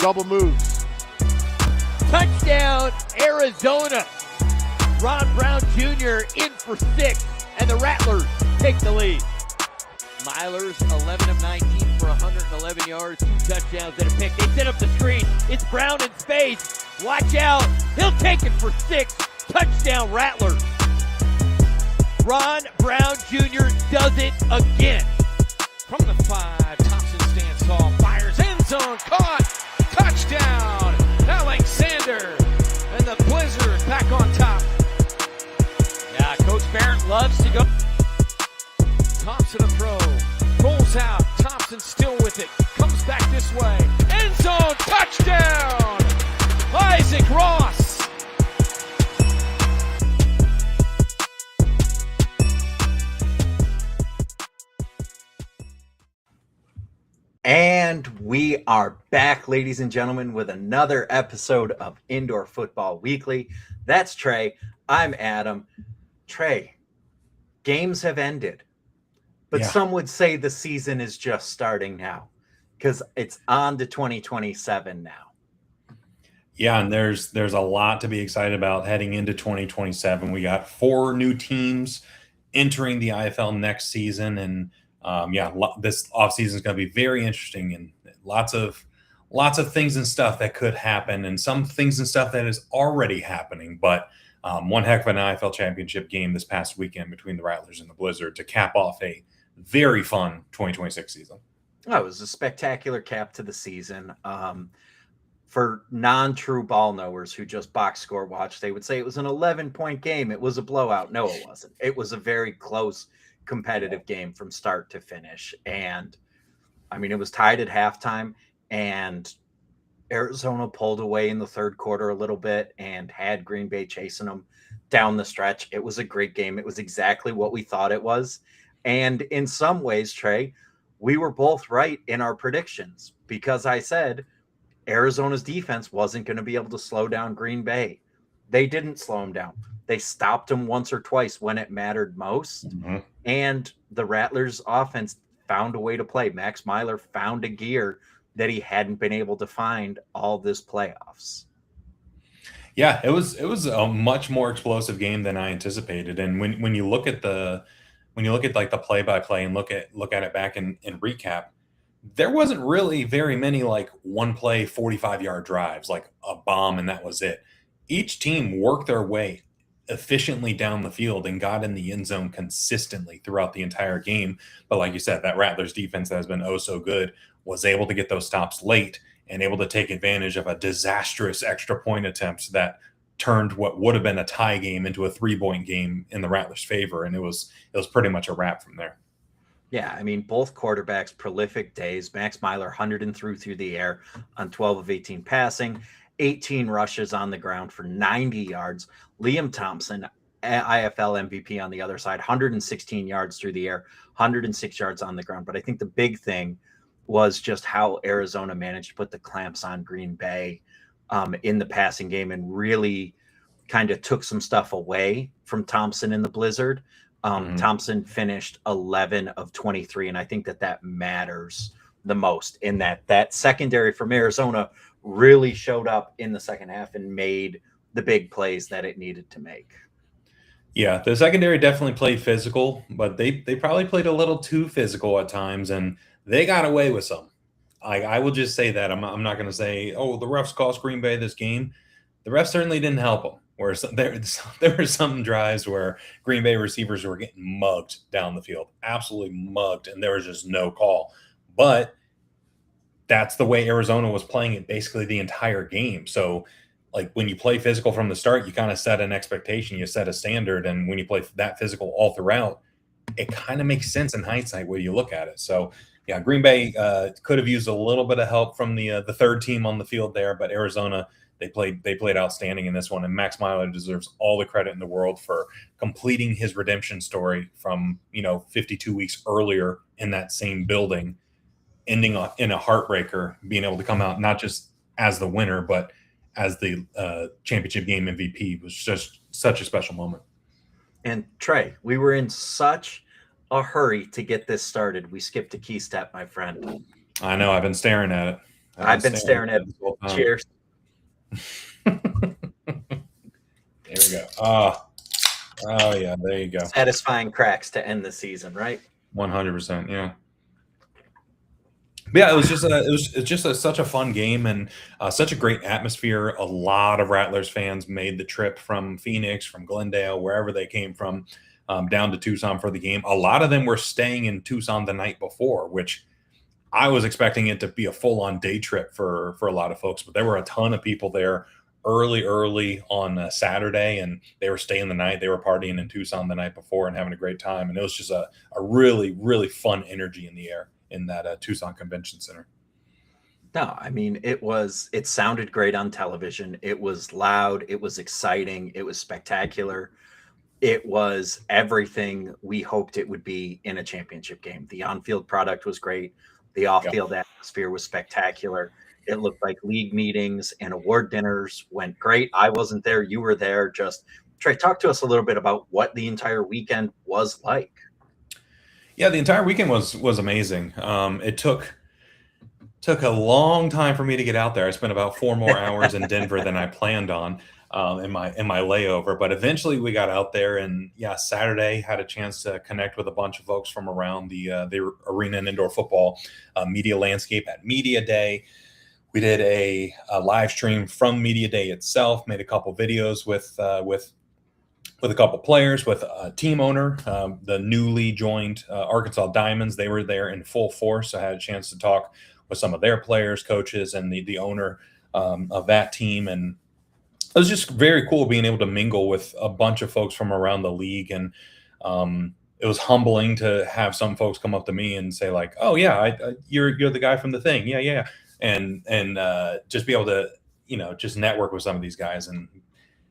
double moves. Touchdown, Arizona. Ron Brown Jr. in for 6, and the Rattlers take the lead. Milers, 11 of 19 for 111 yards, 2 touchdowns and a pick. They set up the screen. It's Brown in space. Watch out. He'll take it for 6. Touchdown, Rattlers. Ron Brown Jr. does it again. From the 5, Thompson stands tall, fires end zone, caught, touchdown, Alexander, and the Blizzard back on top. Yeah, Coach Barrett loves to go. Thompson a throw, rolls out, Thompson still with it, comes back this way, end zone, touchdown, Isaac Ross. And we are back, ladies and gentlemen, with another episode of Indoor Football Weekly. That's Trey. I'm Adam. Trey, games have ended, but some would say the season is just starting now because it's on to 2027 now. Yeah, and there's a lot to be excited about heading into 2027. We got 4 new teams entering the IFL next season, and this offseason is going to be very interesting, and lots of things and stuff that could happen, and some things and stuff that is already happening. But one heck of an IFL championship game this past weekend between the Rattlers and the Blizzard to cap off a very fun 2026 season. Oh, it was a spectacular cap to the season. For non-true ball knowers who just box score watch, they would say it was an 11-point game. It was a blowout. No, it wasn't. It was a very close, competitive game from start to finish. And I mean, it was tied at halftime, and Arizona pulled away in the third quarter a little bit and had Green Bay chasing them down the stretch. It was a great game. It was exactly what we thought it was. And in some ways, Trey, we were both right in our predictions because I said Arizona's defense wasn't going to be able to slow down Green Bay. They didn't slow them down. They stopped them once or twice when it mattered most. Mm-hmm. And the Rattlers offense found a way to play. Max Myler found a gear that he hadn't been able to find all this playoffs. Yeah, it was a much more explosive game than I anticipated. And when you look at like the play-by-play and look at it back in recap, there wasn't really very many like one play 45-yard drives, like a bomb and that was it. Each team worked their way efficiently down the field and got in the end zone consistently throughout the entire game. But like you said, that Rattlers defense that has been oh so good was able to get those stops late and able to take advantage of a disastrous extra point attempt that turned what would have been a tie game into a 3-point game in the Rattlers' favor. And it was pretty much a wrap from there. Yeah, I mean, both quarterbacks, prolific days. Max Myler 103 through the air on 12 of 18 passing, 18 rushes on the ground for 90 yards. Liam Thompson, IFL MVP on the other side, 116 yards through the air, 106 yards on the ground. But I think the big thing was just how Arizona managed to put the clamps on Green Bay in the passing game and really kind of took some stuff away from Thompson in the Blizzard. Thompson finished 11 of 23, and I think that matters the most in that secondary from Arizona really showed up in the second half and made the big plays that it needed to make. Yeah, the secondary definitely played physical, but they probably played a little too physical at times, and they got away with some. I will just say that. I'm not going to say, oh, the refs cost Green Bay this game. The refs certainly didn't help them. Where there were some drives where Green Bay receivers were getting mugged down the field, absolutely mugged, and there was just no call. But that's the way Arizona was playing it basically the entire game. So, like, when you play physical from the start, you kind of set an expectation, you set a standard, and when you play that physical all throughout, it kind of makes sense in hindsight when you look at it. So, yeah, Green Bay could have used a little bit of help from the third team on the field there, but Arizona – They played outstanding in this one, and Max Myler deserves all the credit in the world for completing his redemption story from 52 weeks earlier in that same building, ending in a heartbreaker, being able to come out not just as the winner but as the championship game MVP was just such a special moment. And Trey, we were in such a hurry to get this started. We skipped a key step, my friend. I know. I've been staring at it. I've been staring at. Cheers. There we go. Oh yeah, there you go. Satisfying cracks to end the season, right? 100%. Yeah. But yeah, it was just such a fun game and such a great atmosphere. A lot of Rattlers fans made the trip from Phoenix, from Glendale, wherever they came from, down to Tucson for the game. A lot of them were staying in Tucson the night before, which I was expecting it to be a full-on day trip for a lot of folks, but there were a ton of people there early on Saturday, and they were staying the night. They were partying in Tucson the night before and having a great time, and it was just a really, really fun energy in the air in that Tucson Convention Center. No, I mean, it sounded great on television. It was loud. It was exciting. It was spectacular. It was everything we hoped it would be in a championship game. The on-field product was great. The off-field atmosphere was spectacular. It looked like league meetings and award dinners went great. I wasn't there. You were there. Just, Trey, talk to us a little bit about what the entire weekend was like. Yeah, the entire weekend was amazing. It took a long time for me to get out there. I spent about 4 more hours in Denver than I planned on in my layover. But eventually we got out there, and yeah, Saturday had a chance to connect with a bunch of folks from around the arena and indoor football media landscape at Media Day. We did a live stream from Media Day itself, made a couple videos with a couple players, with a team owner, the newly joined Arkansas Diamonds. They were there in full force. So I had a chance to talk with some of their players, coaches, and the owner of that team. And it was just very cool being able to mingle with a bunch of folks from around the league. And it was humbling to have some folks come up to me and say like, "Oh yeah, you're the guy from the thing." Yeah. And just be able to, just network with some of these guys. And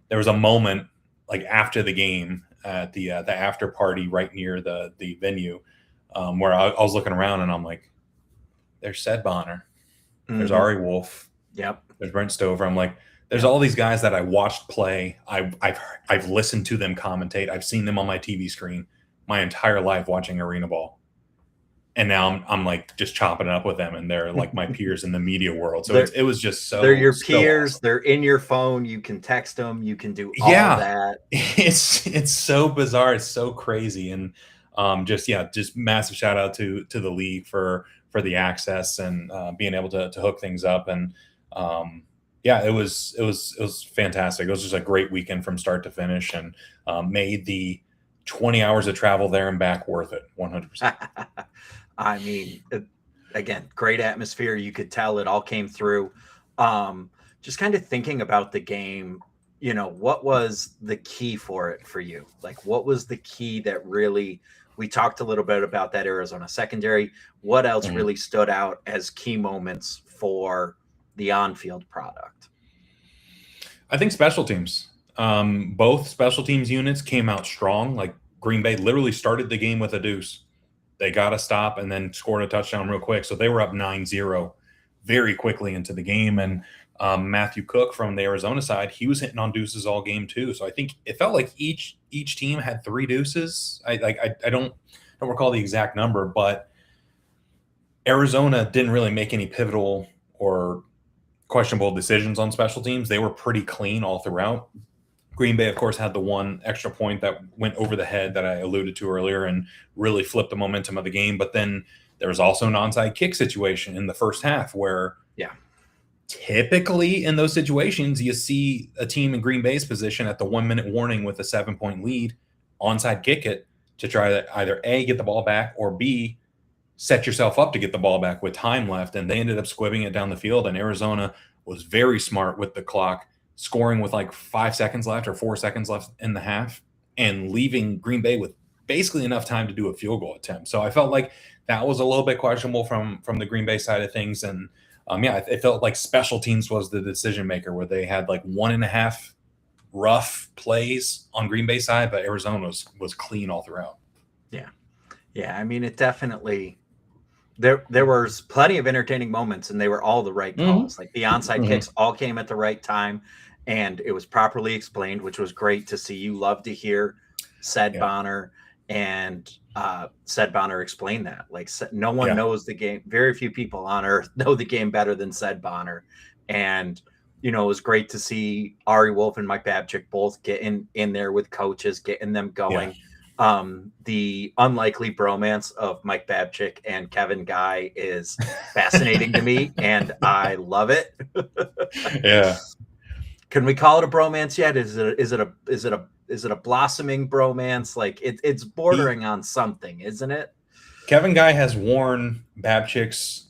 there was a moment like after the game at the after party right near the venue where I was looking around and I'm like, there's Sed Bonner, there's Ari Wolf, there's Brent Stover. I'm like, there's all these guys that I watched play. I've listened to them commentate. I've seen them on my TV screen my entire life watching arena ball. And now I'm like just chopping it up with them, and they're like my peers in the media world. So it was just so. They're your peers. Awesome. They're in your phone. You can text them. You can do all that. It's so bizarre. It's so crazy, and just massive shout out to the league for the access and being able to hook things up. And it was fantastic. It was just a great weekend from start to finish, and made the 20 hours of travel there and back worth it. 100%. I mean, again, great atmosphere. You could tell it all came through. Just kind of thinking about the game, what was the key for it for you? Like, what was the key that really, we talked a little bit about that Arizona secondary. What else really stood out as key moments for the on-field product? I think special teams. Both special teams units came out strong. Like Green Bay literally started the game with a deuce. They got a stop and then scored a touchdown real quick. So they were up 9-0 very quickly into the game. And Matthew Cook from the Arizona side, he was hitting on deuces all game too. So I think it felt like each team had 3 deuces. I don't recall the exact number, but Arizona didn't really make any pivotal or questionable decisions on special teams. They were pretty clean all throughout. Green Bay, of course, had the one extra point that went over the head that I alluded to earlier and really flipped the momentum of the game. But then there was also an onside kick situation in the first half where typically in those situations, you see a team in Green Bay's position at the 1-minute warning with a 7-point lead, onside kick it to try to either A, get the ball back, or B, set yourself up to get the ball back with time left. And they ended up squibbing it down the field. And Arizona was very smart with the clock, scoring with like 5 seconds left or 4 seconds left in the half and leaving Green Bay with basically enough time to do a field goal attempt. So I felt like that was a little bit questionable from the Green Bay side of things. And it felt like special teams was the decision maker, where they had like 1.5 rough plays on Green Bay side, but Arizona was clean all throughout. Yeah. I mean, it definitely, there was plenty of entertaining moments, and they were all the right calls. Like the onside kicks all came at the right time, and it was properly explained, which was great to see. You love to hear Sed Bonner And Sed Bonner explained that. Like, no one Yeah. knows the game. Very few people on earth know the game better than Sed Bonner. And, it was great to see Ari Wolf and Mike Babchick both getting in there with coaches, getting them going. The unlikely bromance of Mike Babchick and Kevin Guy is fascinating to me, and I love it. Yeah. Can we call it a bromance yet? Is it a blossoming bromance? Like it's bordering on something, isn't it? Kevin Guy has worn Babchick's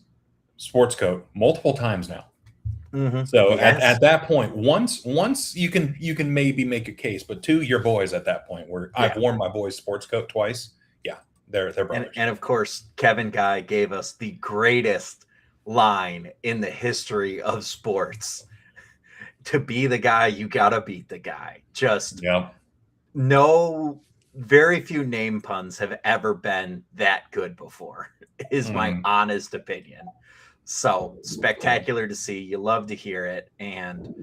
sports coat multiple times now. Mm-hmm. So at that point, once you can maybe make a case, but two, your boys at that point where I've worn my boy's sports coat twice. Yeah, they're brothers. And of course, Kevin Guy gave us the greatest line in the history of sports. To be the guy, you gotta beat the guy. Just very few name puns have ever been that good before, is my honest opinion. So spectacular to see. You love to hear it. And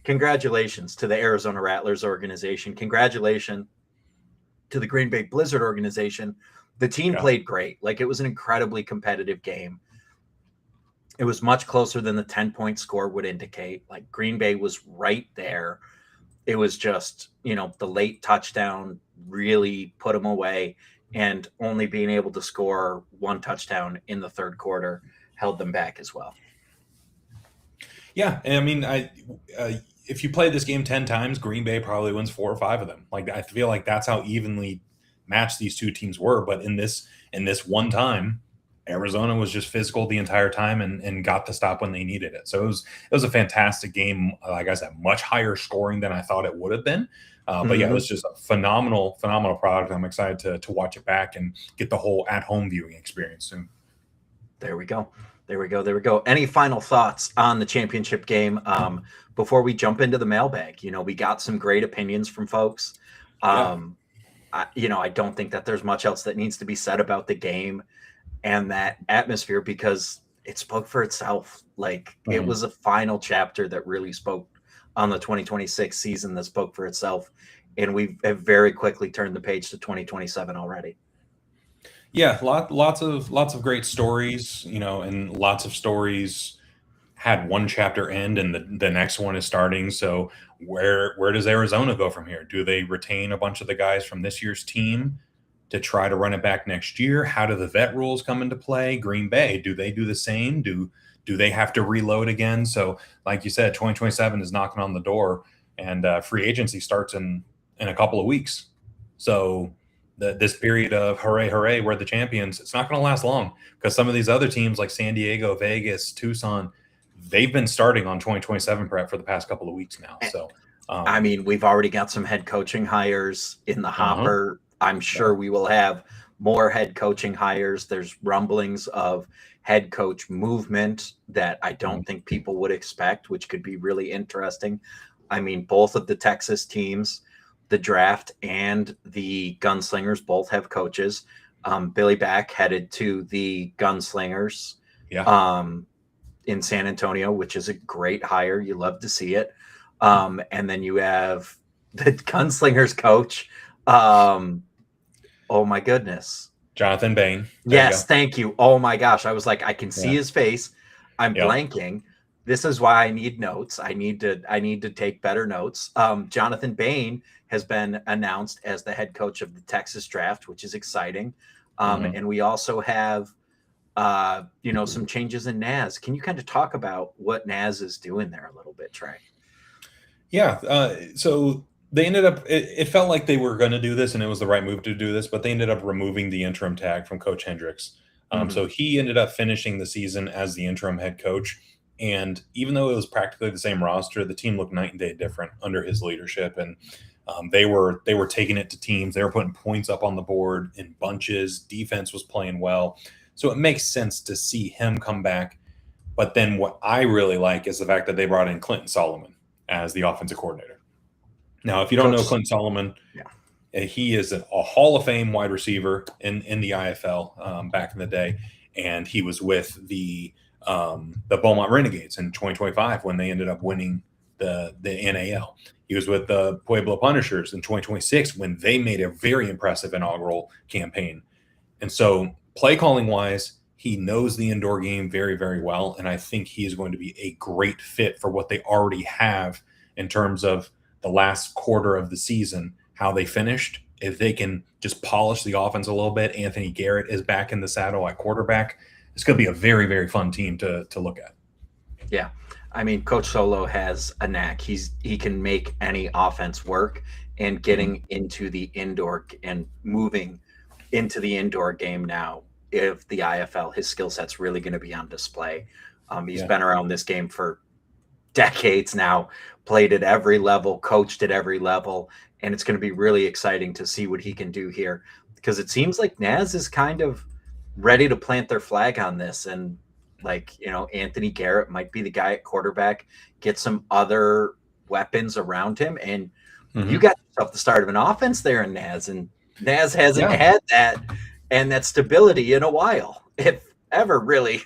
congratulations to the Arizona Rattlers organization. Congratulations to the Green Bay Blizzard organization. The team played great. Like, it was an incredibly competitive game. It was much closer than the 10-point score would indicate. Like, Green Bay was right there. It was just, the late touchdown really put them away, and only being able to score one touchdown in the third quarter held them back as well. Yeah, and I mean, if you play this game 10 times, Green Bay probably wins 4 or 5 of them. Like, I feel like that's how evenly matched these two teams were. But in this one time, Arizona was just physical the entire time and got the stop when they needed it. So it was a fantastic game. Like I said, much higher scoring than I thought it would have been. But yeah, it was just a phenomenal product. I'm excited to watch it back and get the whole at-home viewing experience soon. There we go. Any final thoughts on the championship game before we jump into the mailbag? We got some great opinions from folks. I don't think that there's much else that needs to be said about the game and that atmosphere, because it spoke for itself. Like, it was a final chapter that really spoke on the 2026 season, that spoke for itself. And we have very quickly turned the page to 2027 already. Yeah, lots of great stories, and lots of stories had one chapter end and the next one is starting. So where does Arizona go from here? Do they retain a bunch of the guys from this year's team to try to run it back next year? How do the vet rules come into play? Green Bay, do they do the same? Do they have to reload again? So like you said, 2027 is knocking on the door, and free agency starts in a couple of weeks. So this period of hooray, we're the champions, it's not going to last long, because some of these other teams like San Diego, Vegas, Tucson, they've been starting on 2027 prep for the past couple of weeks now. So, I mean, we've already got some head coaching hires in the hopper. I'm sure we will have more head coaching hires. There's rumblings of head coach movement that I don't think people would expect, which could be really interesting. I mean, both of the Texas teams, the draft and the Gunslingers, both have coaches. Billy Back headed to the Gunslingers in San Antonio, which is a great hire. You love to see it. And then you have the Gunslingers coach. Oh my goodness. Jonathan Bain. Yes, thank you. Oh my gosh. I was like, I can see his face. I'm blanking. This is why I need notes. I need to take better notes. Jonathan Bain has been announced as the head coach of the Texas draft, which is exciting. And we also have, some changes in Naz. Can you kind of talk about what Naz is doing there a little bit, Trey? Yeah. So they ended up, it felt like they were going to do this and it was the right move to do this, but they ended up removing the interim tag from Coach Hendricks. So he ended up finishing the season as the interim head coach. And even though it was practically the same roster, the team looked night and day different under his leadership. And they were taking it to teams. They were putting points up on the board in bunches. Defense was playing well. So it makes sense to see him come back. But then what I really like is the fact that they brought in Clinton Solomon as the offensive coordinator. Now, if you don't know Clinton Solomon, he is a Hall of Fame wide receiver in the IFL back in the day. And he was with the Beaumont Renegades in 2025 when they ended up winning the NAL. He was with the Pueblo Punishers in 2026 when they made a very impressive inaugural campaign. And so play calling wise, he knows the indoor game very, very well. And I think he is going to be a great fit for what they already have in terms of the last quarter of the season, how they finished. If they can just polish the offense a little bit, Anthony Garrett is back in the saddle at quarterback. It's going to be a very, very fun team to look at. Yeah. I mean, Coach Solo has a knack. He can make any offense work, and getting into the indoor and moving into the indoor game now, if the IFL, his skill set's really going to be on display. He's been around this game for decades now, played at every level, coached at every level, and it's going to be really exciting to see what he can do here, because it seems like Naz is kind of ready to plant their flag on this. And Anthony Garrett might be the guy at quarterback, get some other weapons around him, and you got yourself the start of an offense there in Naz, and Naz hasn't had that and that stability in a while, if ever, really.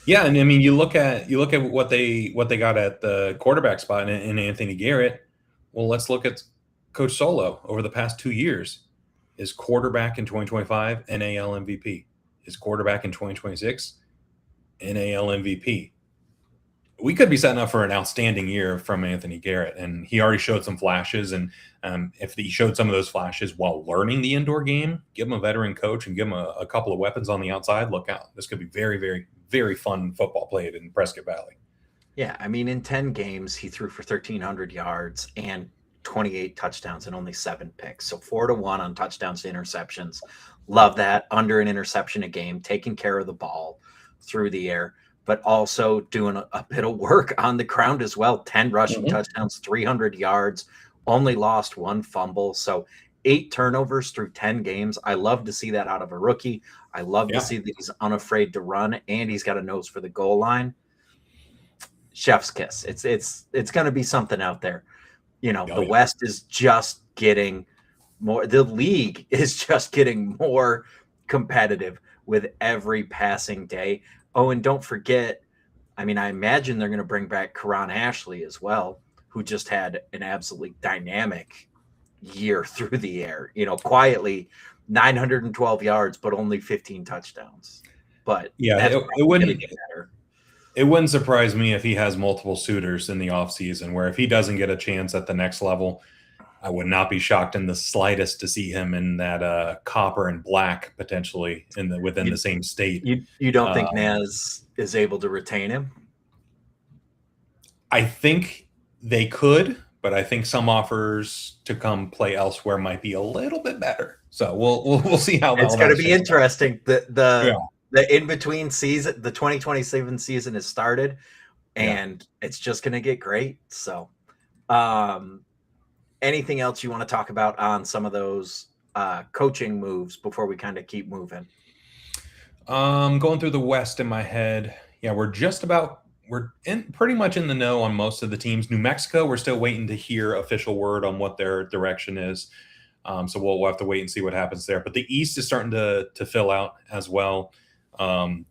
Yeah, and I mean, you look at what they got at the quarterback spot in Anthony Garrett. Well, let's look at Coach Solo over the past 2 years. Is quarterback in 2025 NAL MVP? Is quarterback in 2026 NAL MVP? We could be setting up for an outstanding year from Anthony Garrett, and he already showed some flashes. And if he showed some of those flashes while learning the indoor game, give him a veteran coach and give him a couple of weapons on the outside. Look out! This could be very, very, very fun football played in Prescott Valley. Yeah, I mean, in 10 games, he threw for 1,300 yards and 28 touchdowns and only 7 picks. So 4-1 on touchdowns to interceptions. Love that. Under an interception a game, taking care of the ball through the air, but also doing a bit of work on the ground as well. 10 rushing touchdowns, 300 yards, only lost 1 fumble. So 8 turnovers through 10 games. I love to see that out of a rookie. I love to see that he's unafraid to run, and he's got a nose for the goal line. Chef's kiss. It's going to be something out there. The West is just getting more. The league is just getting more competitive with every passing day. Oh, and don't forget, I mean, I imagine they're going to bring back Karan Ashley as well, who just had an absolutely dynamic year through the air. Quietly 912 yards, but only 15 touchdowns. But yeah, it wouldn't get better. It wouldn't surprise me if he has multiple suitors in the offseason, where if he doesn't get a chance at the next level, I would not be shocked in the slightest to see him in that copper and black potentially within the same state. You don't think Naz is able to retain him? I think they could, but I think some offers to come play elsewhere might be a little bit better. So we'll see how it's going to be interesting. The in-between season, the 2027 season has started, and it's just going to get great. So anything else you want to talk about on some of those coaching moves before we kind of keep moving? Going through the West in my head. Yeah, we're pretty much in the know on most of the teams. New Mexico, we're still waiting to hear official word on what their direction is. So we'll have to wait and see what happens there. But the East is starting to fill out as well.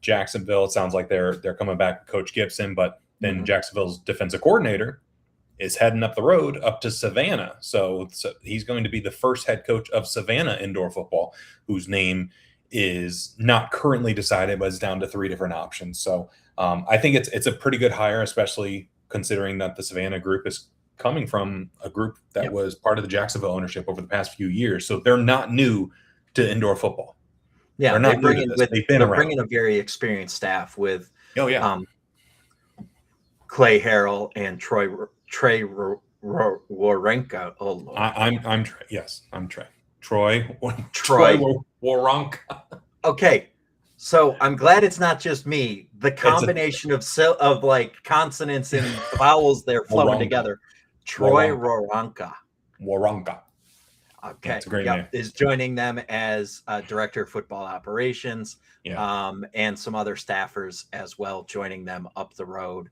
Jacksonville, it sounds like they're coming back, Coach Gibson, but then Jacksonville's defensive coordinator is heading up the road up to Savannah. So he's going to be the first head coach of Savannah indoor football, whose name is not currently decided, but is down to 3 different options. So I think it's a pretty good hire, especially considering that the Savannah group is coming from a group that was part of the Jacksonville ownership over the past few years. So they're not new to indoor football. Yeah, they're bringing a very experienced staff with Clay Harrell and Trey Warenka. Oh, Lord. I'm Trey. Yes, I'm Trey. Troy Warenka. Okay, so I'm glad it's not just me. The combination of like consonants and vowels there flowing together. Troy Warenka. Okay, that's a great name. Is joining them as director of football operations, and some other staffers as well, joining them up the road.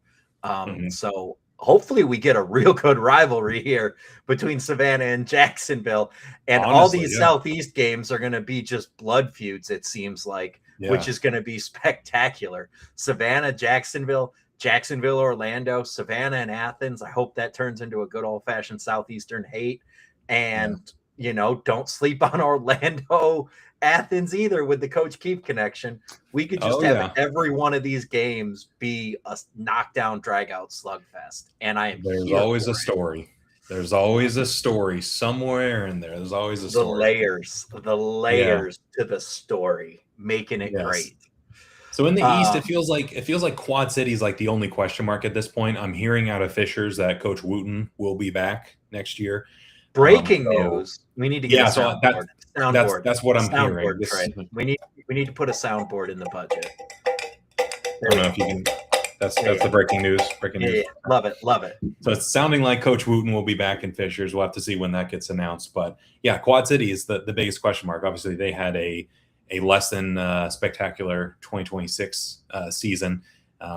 So hopefully we get a real good rivalry here between Savannah and Jacksonville, and all these Southeast games are going to be just blood feuds. It seems like, which is going to be spectacular. Savannah, Jacksonville, Jacksonville, Orlando, Savannah, and Athens. I hope that turns into a good old-fashioned Southeastern hate. And, don't sleep on Orlando, Athens either with the Coach Keefe connection. We could just have every one of these games be a knockdown, drag-out slugfest. And There's always a story. There's always a story somewhere in there. There's always a story. The layers to the story, making it great. So in the East, it feels like Quad City is like the only question mark at this point. I'm hearing out of Fishers that Coach Wooten will be back next year. Breaking news. We need to get a soundboard. That's what I'm hearing. We need to put a soundboard in the budget. I don't know if you can. That's the breaking news. Yeah, love it. So it's sounding like Coach Wooten will be back in Fishers. We'll have to see when that gets announced. But yeah, Quad City is the biggest question mark. Obviously, they had a less than spectacular 2026 season.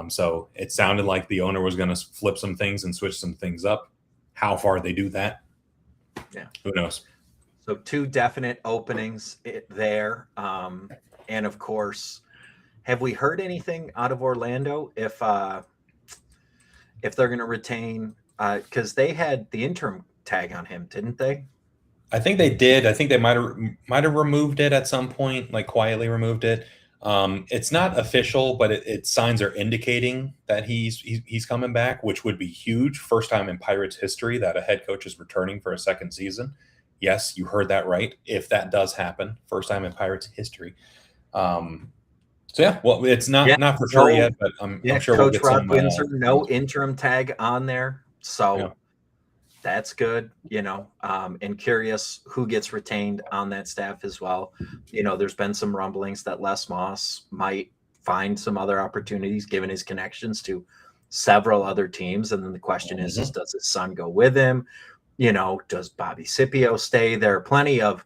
So it sounded like the owner was going to flip some things and switch some things up. How far they do that, who knows? So 2 definite openings there. And of course, have we heard anything out of Orlando if they're going to retain? Because they had the interim tag on him, didn't they? I think they did. I think they might have removed it at some point, like quietly removed it. It's not official, but it signs are indicating that he's coming back, which would be huge. First time in Pirates history that a head coach is returning for a second season. Yes, you heard that right. If that does happen, first time in Pirates history. So yeah, well, it's not for sure yet, but I'm sure Coach we'll get Rod Windsor, no interim tag on there, so that's good. And curious who gets retained on that staff as well. There's been some rumblings that Les Moss might find some other opportunities given his connections to several other teams, and then the question is does his son go with him? Does Bobby Scipio stay? There are plenty of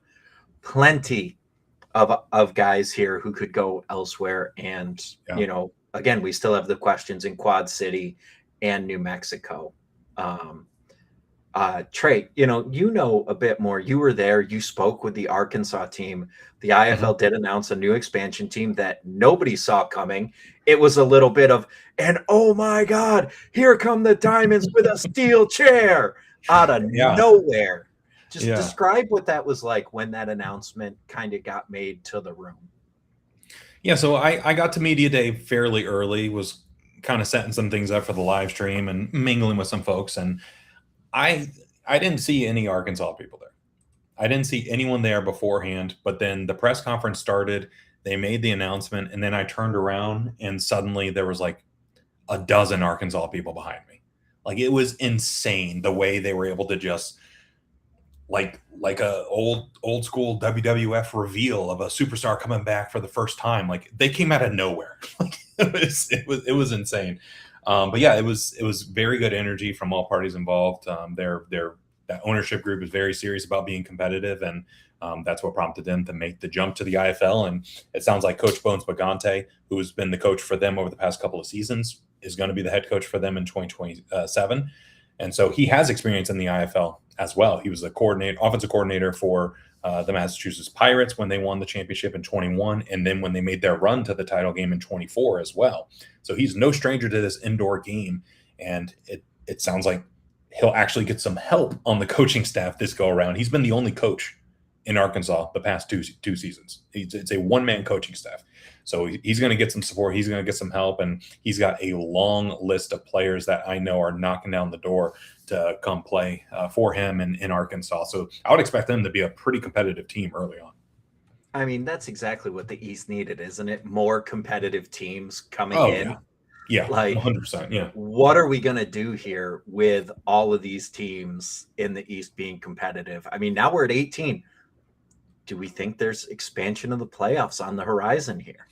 guys here who could go elsewhere. And, again, we still have the questions in Quad City and New Mexico. Trey, a bit more. You were there. You spoke with the Arkansas team. The IFL did announce a new expansion team that nobody saw coming. It was a little bit of, and oh my God, here come the Diamonds with a steel chair out of nowhere. Just describe what that was like when that announcement kind of got made to the room. Yeah, so I got to media day fairly early, was kind of setting some things up for the live stream and mingling with some folks. And I didn't see any Arkansas people there. I didn't see anyone there beforehand, but then the press conference started, they made the announcement, and then I turned around and suddenly there was like a dozen Arkansas people behind me. Like it was insane the way they were able to just like a old school WWF reveal of a superstar coming back for the first time. Like they came out of nowhere. Like it was insane. But yeah, it was very good energy from all parties involved. That ownership group is very serious about being competitive, and that's what prompted them to make the jump to the IFL. And it sounds like Coach Bones Bagante, who has been the coach for them over the past couple of seasons, is going to be the head coach for them in 2027. And so he has experience in the IFL as well. He was the offensive coordinator for the Massachusetts Pirates when they won the championship in 21, and then when they made their run to the title game in 24 as well. So he's no stranger to this indoor game, and it sounds like he'll actually get some help on the coaching staff this go around. He's been the only coach in Arkansas the past two seasons. It's a one-man coaching staff. So he's going to get some support. He's going to get some help, and he's got a long list of players that I know are knocking down the door to come play for him in Arkansas. So I would expect them to be a pretty competitive team early on. I mean, that's exactly what the East needed, isn't it? More competitive teams coming in. Yeah, like 100%. Yeah. What are we going to do here with all of these teams in the East being competitive? I mean, now we're at 18. Do we think there's expansion of the playoffs on the horizon here?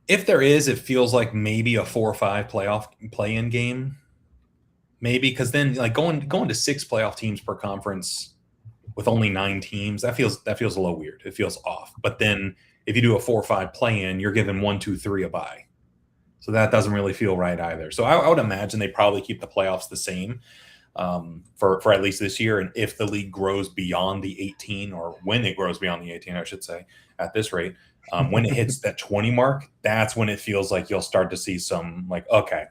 If there is, it feels like maybe a 4 or 5 playoff play-in game. Maybe, because then like going to 6 playoff teams per conference with only 9 teams, that feels a little weird. It feels off. But then if you do a 4 or 5 play-in, you're given 1, 2, 3 a bye. So that doesn't really feel right either. So I would imagine they probably keep the playoffs the same for at least this year. And if the league grows beyond the 18, or when it grows beyond the 18, I should say, at this rate, When it hits that 20 mark, that's when it feels like you'll start to see some like, okay,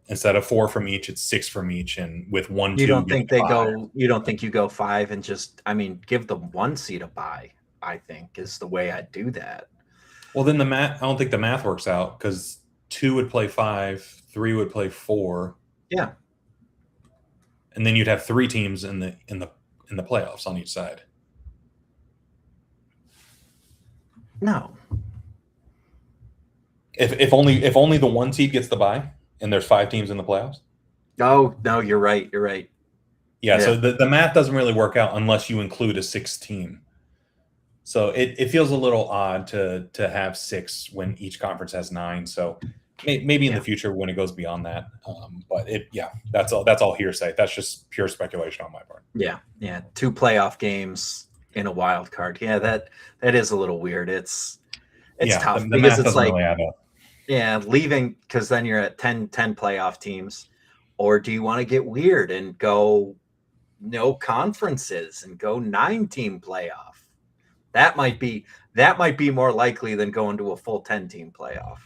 instead of 4 from each, it's 6 from each, and with 1, 2. You don't think you don't think you go 5 and just, I mean, give the 1 seed a bye, I think is the way I'd do that. Well, then I don't think the math works out, because 2 would play 5, 3 would play 4. Yeah. And then you'd have 3 teams in the playoffs on each side. No. If only the 1 seed gets the bye and there's 5 teams in the playoffs. Oh, no, you're right. You're right. Yeah. So the math doesn't really work out unless you include a 6th team. So it feels a little odd to have 6 when each conference has 9. So maybe in the future when it goes beyond that. But that's all hearsay. That's just pure speculation on my part. Yeah. 2 playoff games in a wild card. Yeah, that is a little weird. It's tough the because math it's like, really add up. Yeah, leaving, because then you're at 10 playoff teams. Or do you want to get weird and go no conferences and go 9-team playoff? That might be more likely than going to a full 10-team playoff.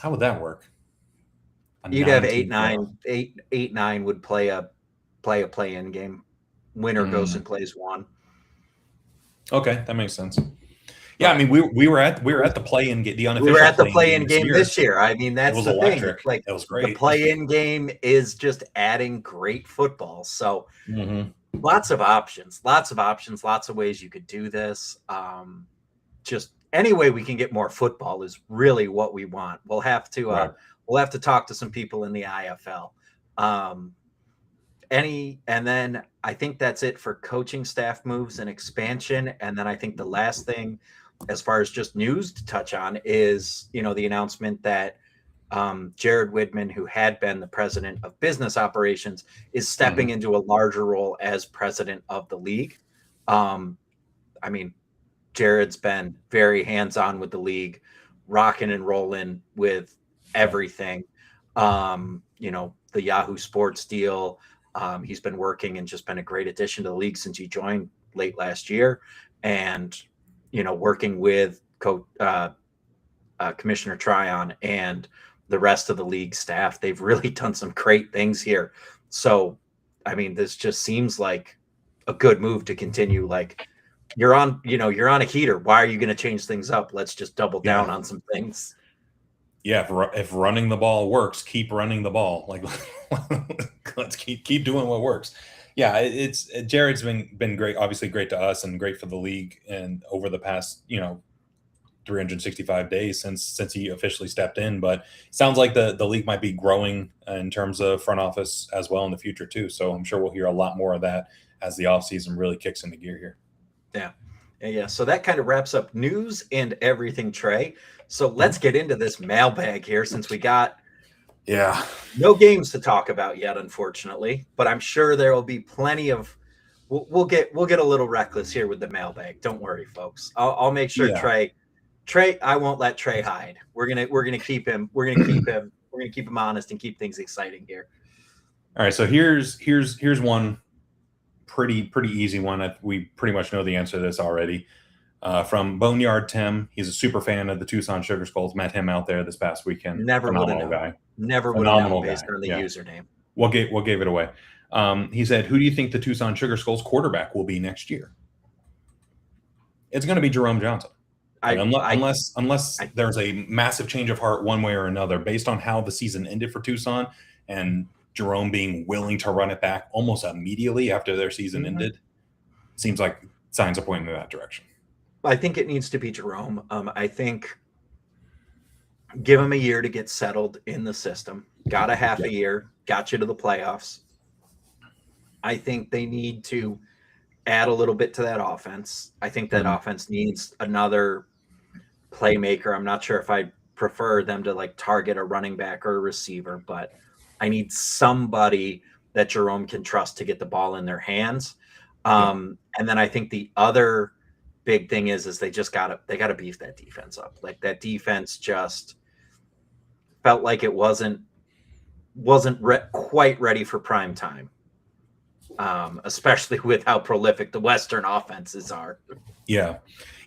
How would that work? You'd have 8-9 would play a play-in game. Winner goes and plays 1. Okay, that makes sense. Yeah, I mean, we were at the play-in game. The unofficial we were at the play-in game this year. I mean, that's the electric. thing. Like, it was great. The play-in game is just adding great football. So lots of options, lots of ways you could do this. Just any way we can get more football is really what we want. We'll have to talk to some people in the IFL. And then I think that's it for coaching staff moves and expansion. And then I think the last thing, as far as just news to touch on, is, the announcement that Jared Widman, who had been the president of business operations, is stepping into a larger role as president of the league. I mean, Jared's been very hands-on with the league, rocking and rolling with everything. The Yahoo Sports deal. He's been working and just been a great addition to the league since he joined late last year. And, working with Commissioner Tryon and the rest of the league staff, they've really done some great things here. So, I mean, this just seems like a good move to continue. Like, you're on a heater. Why are you going to change things up? Let's just double down on some things. Yeah, if running the ball works, keep running the ball. Like, let's keep doing what works. Yeah, Jared's been great, obviously great to us and great for the league, and over the past 365 days since he officially stepped in. But it sounds like the league might be growing in terms of front office as well in the future too. So I'm sure we'll hear a lot more of that as the offseason really kicks into gear here. Yeah. So that kind of wraps up news and everything, Trey. So let's get into this mailbag here, since we got no games to talk about yet, unfortunately. But I'm sure there will be plenty of. We'll get a little reckless here with the mailbag. Don't worry, folks. I'll make sure Trey. I won't let Trey hide. We're gonna keep him. We're gonna keep him honest and keep things exciting here. All right. So here's one pretty easy one. We pretty much know the answer to this already. From Boneyard Tim. He's a super fan of the Tucson Sugar Skulls. Met him out there this past weekend. Never would have known. Never would have known based on the username. What gave it away? He said, "Who do you think the Tucson Sugar Skulls quarterback will be next year?" It's going to be Jerome Johnson. Unless there's a massive change of heart one way or another, based on how the season ended for Tucson and Jerome being willing to run it back almost immediately after their season ended, seems like signs are pointing in that direction. I think it needs to be Jerome. I think give him a year to get settled in the system. Got a half a year, got you to the playoffs. I think they need to add a little bit to that offense. I think that offense needs another playmaker. I'm not sure if I prefer them to like target a running back or a receiver, but I need somebody that Jerome can trust to get the ball in their hands. And then I think the other big thing is they gotta beef that defense up. Like, that defense just felt like it wasn't quite ready for prime time. especially with how prolific the Western offenses are. Yeah.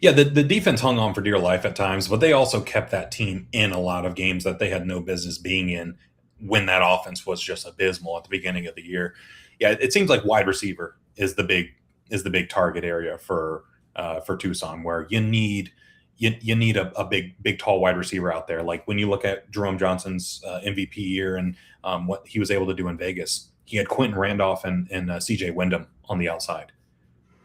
Yeah, the defense hung on for dear life at times, but they also kept that team in a lot of games that they had no business being in when that offense was just abysmal at the beginning of the year. Yeah, it seems like wide receiver is the big target area for Tucson, where you need a big tall wide receiver out there. Like when you look at Jerome Johnson's MVP year and what he was able to do in Vegas, he had Quentin Randolph and CJ Wyndham on the outside.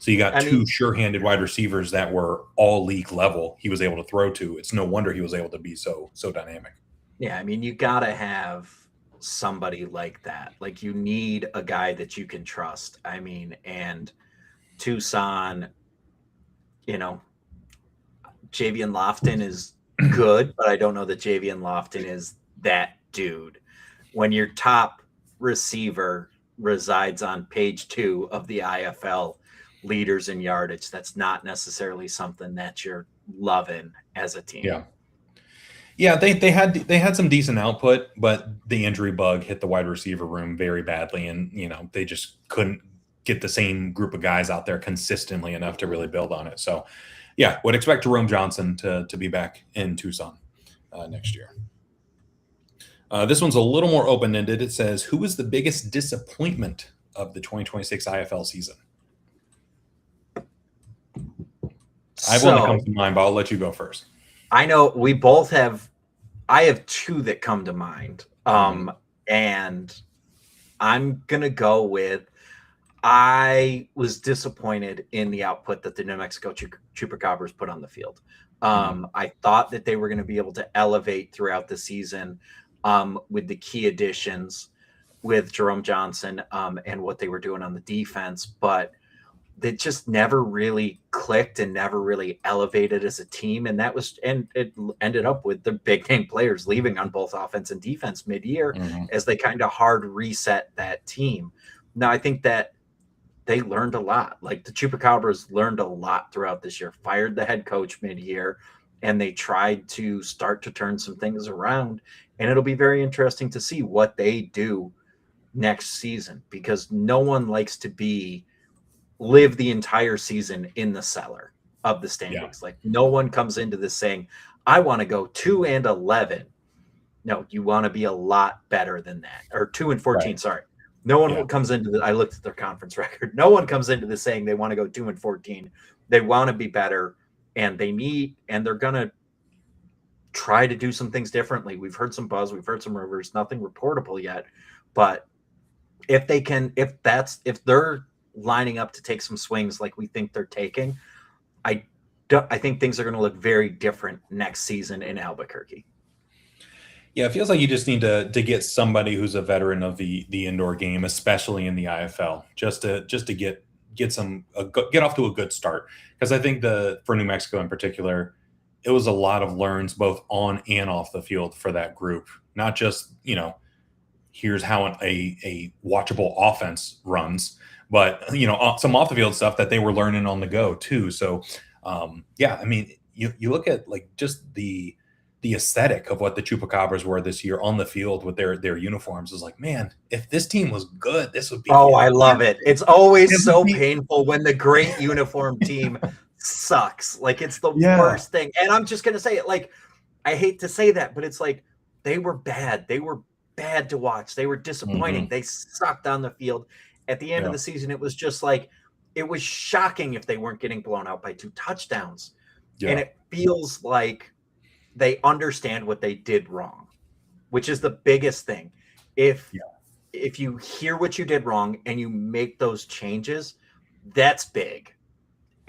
So you got two sure-handed wide receivers that were all league level he was able to throw to. It's no wonder he was able to be so dynamic. Yeah, I mean, you got to have somebody like that. Like, you need a guy that you can trust. I mean, and Tucson, Javian Lofton is good, but I don't know that Javian Lofton is that dude. When your top receiver resides on page 2 of the IFL leaders in yardage, that's not necessarily something that you're loving as a team. Yeah, they had some decent output, but the injury bug hit the wide receiver room very badly, and they just couldn't get the same group of guys out there consistently enough to really build on it. So yeah, would expect Jerome Johnson to be back in Tucson next year. This one's a little more open-ended. It says, who is the biggest disappointment of the 2026 IFL season? I have one that comes to mind, but I'll let you go first. I know we both have. I have 2 that come to mind. And I'm going to go with, I was disappointed in the output that the New Mexico Chupacabras put on the field. I thought that they were going to be able to elevate throughout the season with the key additions with Jerome Johnson and what they were doing on the defense, but that just never really clicked and never really elevated as a team. And it ended up with the big name players leaving on both offense and defense mid-year as they kind of hard reset that team. Now, I think that they learned a lot. Like the Chupacabras learned a lot throughout this year, fired the head coach mid-year, and they tried to start to turn some things around. And it'll be very interesting to see what they do next season, because no one likes to live the entire season in the cellar of the standings. Like no one comes into this saying, I want to go 2-11. No, you want to be a lot better than that, or 2-14. Right. Sorry. No one comes into I looked at their conference record. No one comes into this saying they want to go 2-14. They want to be better, and they're going to try to do some things differently. We've heard some buzz. We've heard some rumors, nothing reportable yet, but if they're lining up to take some swings like we think they're taking, I think things are going to look very different next season in Albuquerque. Yeah, it feels like you just need to get somebody who's a veteran of the indoor game, especially in the IFL, just to get off to a good start. Because I think for New Mexico in particular, it was a lot of learns both on and off the field for that group. Not just here's how a watchable offense runs, but some off the field stuff that they were learning on the go too. So I mean, you look at like just the aesthetic of what the Chupacabras were this year on the field with their uniforms is like, man, if this team was good, this would be. Oh, I love it. It's always so painful when the great uniform team sucks. Like it's the worst thing. And I'm just going to say it, like, I hate to say that, but it's like, they were bad. They were bad to watch. They were disappointing. They sucked on the field. At the end of the season, it was just like, it was shocking if they weren't getting blown out by 2 touchdowns. Yeah. And it feels like they understand what they did wrong, which is the biggest thing. If you hear what you did wrong and you make those changes, that's big.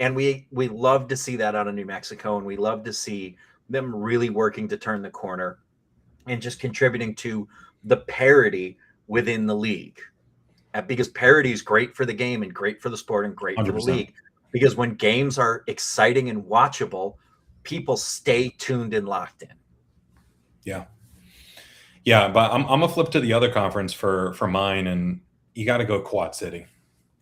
And we love to see that out of New Mexico, and we love to see them really working to turn the corner and just contributing to the parity within the league. Because parity is great for the game and great for the sport and great 100%. For the league. Because when games are exciting and watchable, people stay tuned and locked in. Yeah, but I'm gonna flip to the other conference for mine, and you got to go Quad City.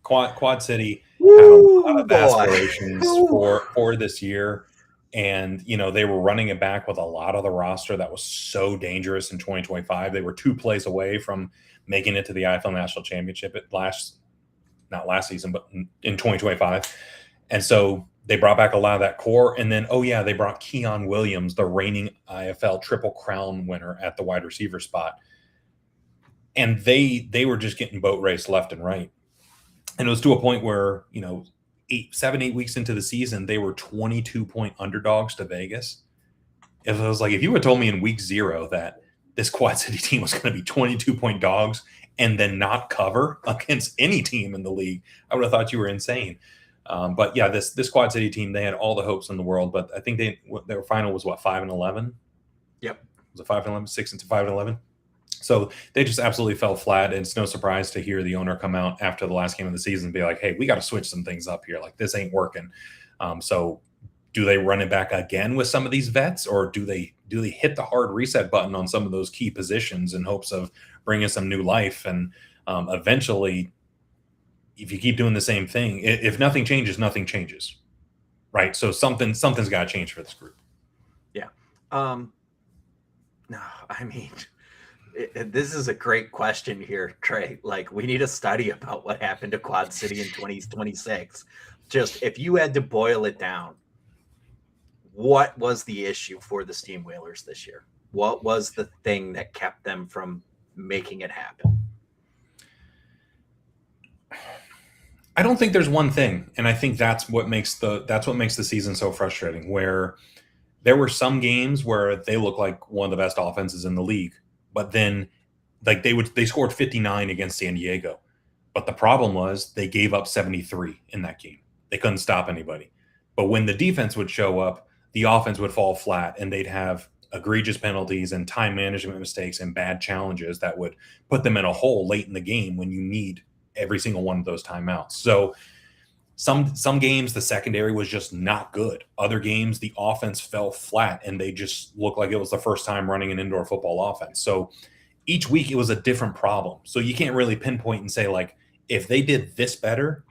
Quad City had a lot of aspirations for this year, and they were running it back with a lot of the roster that was so dangerous in 2025. They were 2 plays away from making it to the IFL National Championship not last season, but in 2025. And so they brought back a lot of that core. And then, they brought Keon Williams, the reigning IFL Triple Crown winner at the wide receiver spot. And they were just getting boat raced left and right. And it was to a point where, 8 weeks into the season, they were 22-point underdogs to Vegas. It was like, if you had told me in week 0 that this Quad City team was going to be 22-point dogs and then not cover against any team in the league, I would have thought you were insane. But yeah, this Quad City team, they had all the hopes in the world, but I think their final was 5-11. Yep, was it 5-11, 6-5-11? So they just absolutely fell flat. And it's no surprise to hear the owner come out after the last game of the season and be like, "Hey, we got to switch some things up here. Like, this ain't working." So do they run it back again with some of these vets, or do they hit the hard reset button on some of those key positions in hopes of bringing some new life? And eventually, if you keep doing the same thing, if nothing changes, nothing changes, right? So something's got to change for this group. Yeah. No, I mean, this is a great question here, Trey. Like, we need a study about what happened to Quad City in 2026. Just if you had to boil it down, what was the issue for the Steam Whalers this year? What was the thing that kept them from making it happen? I don't think there's one thing, and I think that's what makes the season so frustrating. Where there were some games where they look like one of the best offenses in the league, but then like they scored 59 against San Diego, but the problem was they gave up 73 in that game. They couldn't stop anybody. But when the defense would show up, the offense would fall flat, and they'd have egregious penalties and time management mistakes and bad challenges that would put them in a hole late in the game when you need every single one of those timeouts. So some games the secondary was just not good. Other games the offense fell flat and they just looked like it was the first time running an indoor football offense. So each week it was a different problem. So you can't really pinpoint and say, like, if they did this better,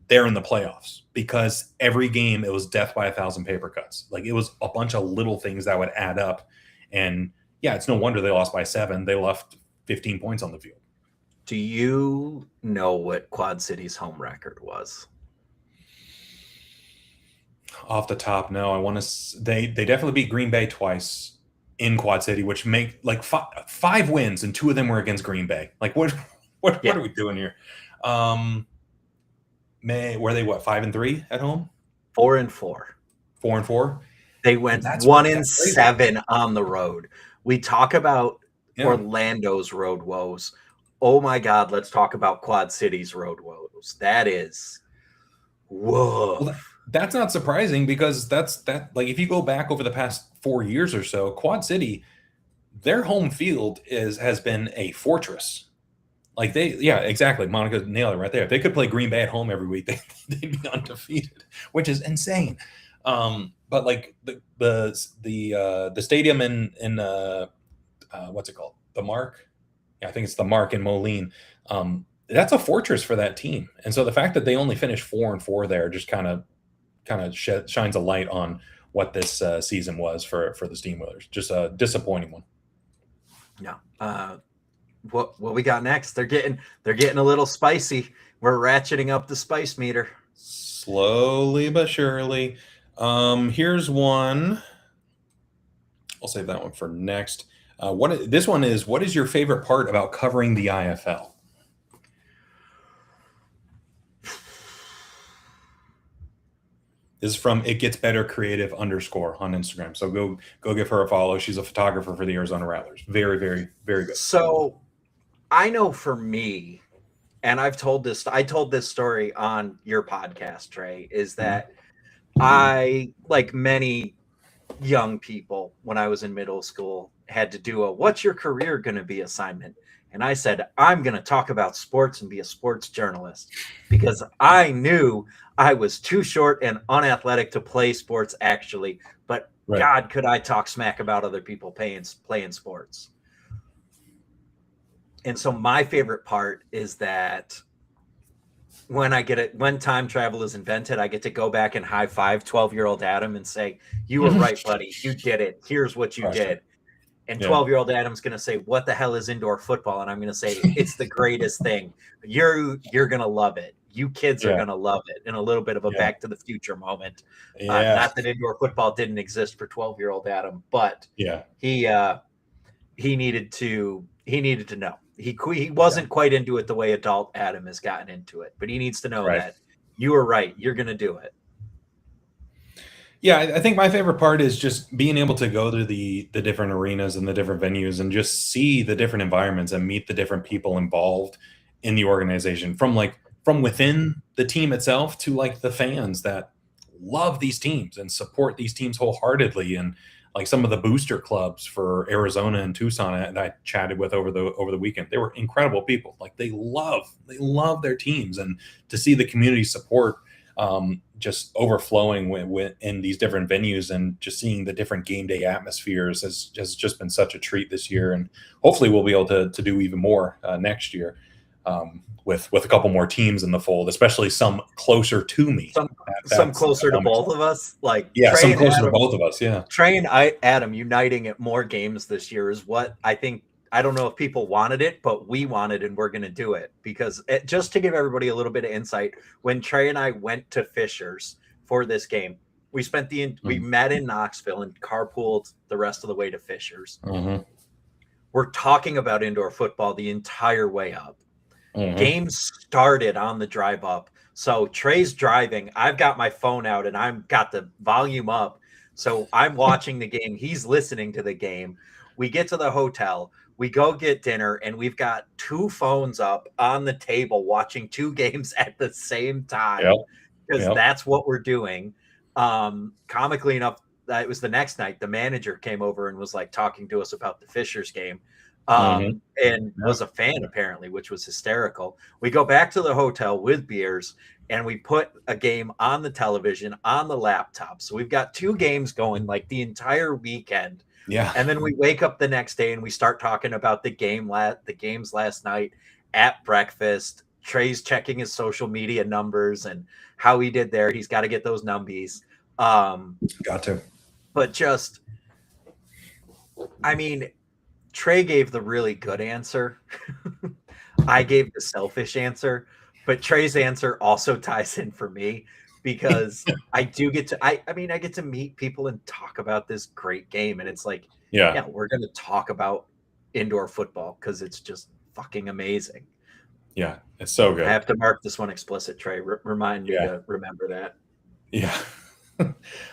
they're in the playoffs, because every game it was death by 1,000 paper cuts. Like, it was a bunch of little things that would add up. And yeah, it's no wonder they lost by 7. They left 15 points on the field. Do you know what Quad City's home record was? Off the top, no. I want to. They definitely beat Green Bay twice in Quad City, which make like 5 wins, and 2 of them were against Green Bay. Like, what are we doing here? Were they 5-3 at home? 4-4. 4-4. They went 1-7 on the road. We talk about Orlando's road woes. Oh my God, let's talk about Quad City's road woes. That is, whoa. Well, that's not surprising, because like, if you go back over the past 4 years or so, Quad City, their home field has been a fortress. Like, exactly. Monica nailed it right there. If they could play Green Bay at home every week, they'd be undefeated, which is insane. But like the stadium in what's it called? The Mark. Yeah, I think it's the Mark in Moline. That's a fortress for that team. And so the fact that they only finished 4-4 there just kind of shines a light on what this season was for the Steam Whalers. Just a disappointing one. Yeah. What we got next? They're getting a little spicy. We're ratcheting up the spice meter. Slowly but surely. Here's one. I'll save that one for next. What is your favorite part about covering the IFL? This is from It Gets Better Creative _ on Instagram. So go give her a follow. She's a photographer for the Arizona Rattlers. Very, very, very good. So I know for me, and I told this story on your podcast, Trey, is that I, like many young people when I was in middle school, had to do a "what's your career going to be" assignment. And I said, I'm going to talk about sports and be a sports journalist, because I knew I was too short and unathletic to play sports, actually. But right. God, could I talk smack about other people playing sports. And so my favorite part is that when time travel is invented, I get to go back and high five 12-year-old Adam and say, "You were right, buddy. You did it. Here's what you did." And 12-year-old Adam's going to say, what the hell is indoor football? And I'm going to say, it's the greatest thing. You're going to love it. You kids are going to love it. In a little bit of a Back to the Future moment. Not that indoor football didn't exist for 12-year-old Adam, but he needed to know. He wasn't quite into it the way adult Adam has gotten into it, but he needs to know that you were right. You're going to do it. Yeah, I think my favorite part is just being able to go to the different arenas and the different venues and just see the different environments and meet the different people involved in the organization, from within the team itself to like the fans that love these teams and support these teams wholeheartedly, and like some of the booster clubs for Arizona and Tucson that I chatted with over the weekend. They were incredible people. Like they love their teams, and to see the community support just overflowing in these different venues, and just seeing the different game day atmospheres has just been such a treat this year. And hopefully we'll be able to do even more next year with a couple more teams in the fold, especially some closer to me. Some closer to both of us. Like some closer to both of us. Yeah. Trey and Adam uniting at more games this year is what I think. I don't know if people wanted it, but we wanted, and we're going to do it because just to give everybody a little bit of insight, when Trey and I went to Fisher's for this game, we met in Knoxville and carpooled the rest of the way to Fisher's. Mm-hmm. We're talking about indoor football the entire way up. Mm-hmm. Game started on the drive up. So Trey's driving. I've got my phone out and I've got the volume up. So I'm watching the game. He's listening to the game. We get to the hotel. We go get dinner, and we've got two phones up on the table watching two games at the same time because that's what we're doing. Comically enough, it was the next night. The manager came over and was like talking to us about the Fisher's game and was a fan apparently, which was hysterical. We go back to the hotel with beers, and we put a game on the television on the laptop. So we've got two games going like the entire weekend. Yeah. And then we wake up the next day and we start talking about the games last night at breakfast. Trey's checking his social media numbers and how he did there. He's got to get those numbies. Got to. But just, I mean, Trey gave the really good answer. I gave the selfish answer, but Trey's answer also ties in for me. Because I do get to, I get to meet people and talk about this great game. And it's like, we're going to talk about indoor football because it's just fucking amazing. Yeah, it's so good. I have to mark this one explicit, Trey. Remind you to remember that. Yeah.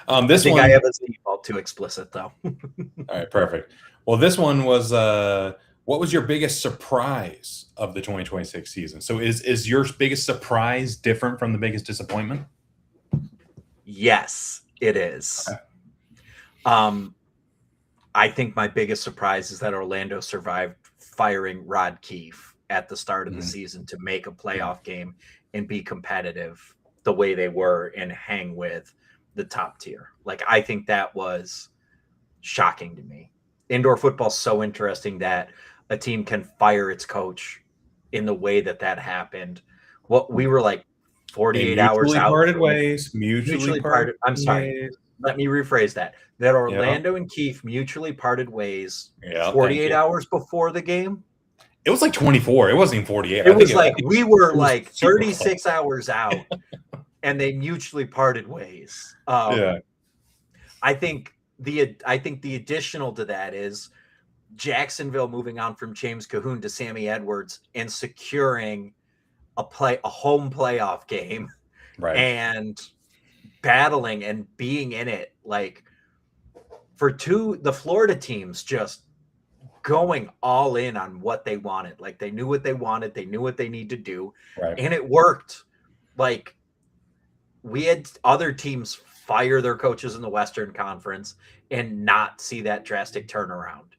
I think I have a default to explicit, though. All right, perfect. Well, this one was, what was your biggest surprise of the 2026 season? So is your biggest surprise different from the biggest disappointment? Yes, it is. Okay. I think my biggest surprise is that Orlando survived firing Rod Keefe at the start of the season to make a playoff game and be competitive the way they were and hang with the top tier. Like, I think that was shocking to me. Indoor football is so interesting that a team can fire its coach in the way that happened. What we were like 48 hours out. Mutually parted. I'm sorry. Let me rephrase that. That Orlando and Keefe mutually parted ways 48 hours before the game. It was like 24. It wasn't even 48. It was like we were like 36 hours out, and they mutually parted ways. I think the additional to that is Jacksonville moving on from James Cahoon to Sammy Edwards and securing a home playoff game, and battling and being in it, like for the Florida teams just going all in on what they wanted. Like they knew what they wanted, they knew what they need to do, and it worked. Like we had other teams fire their coaches in the Western Conference and not see that drastic turnaround.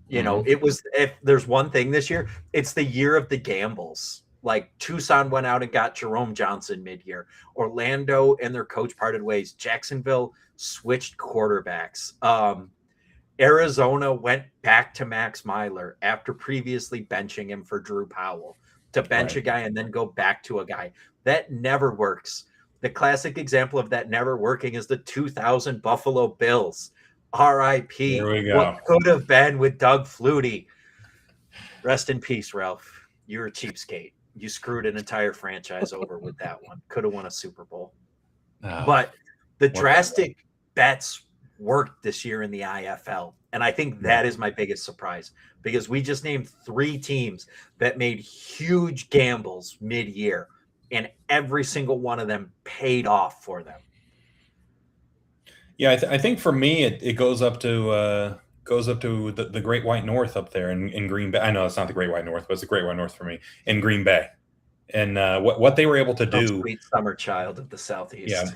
You know, it was, if there's one thing this year, it's the year of the gambles. Like Tucson went out and got Jerome Johnson mid-year. Orlando and their coach parted ways. Jacksonville switched quarterbacks. Arizona went back to Max Myler after previously benching him for Drew Powell to bench a guy and then go back to a guy. That never works. The classic example of that never working is the 2000 Buffalo Bills. R.I.P. Here we go. What could have been with Doug Flutie? Rest in peace, Ralph. You're a cheapskate. You screwed an entire franchise over with that one. Could have won a Super Bowl. But the drastic bets worked this year in the IFL. And I think that is my biggest surprise, because we just named 3 teams that made huge gambles mid-year, and every single one of them paid off for them. Yeah, I think for me it goes up to the Great White North up there in Green Bay. I know it's not the Great White North, but it's the Great White North for me in Green Bay, and what they were able to do. Sweet summer child of the Southeast.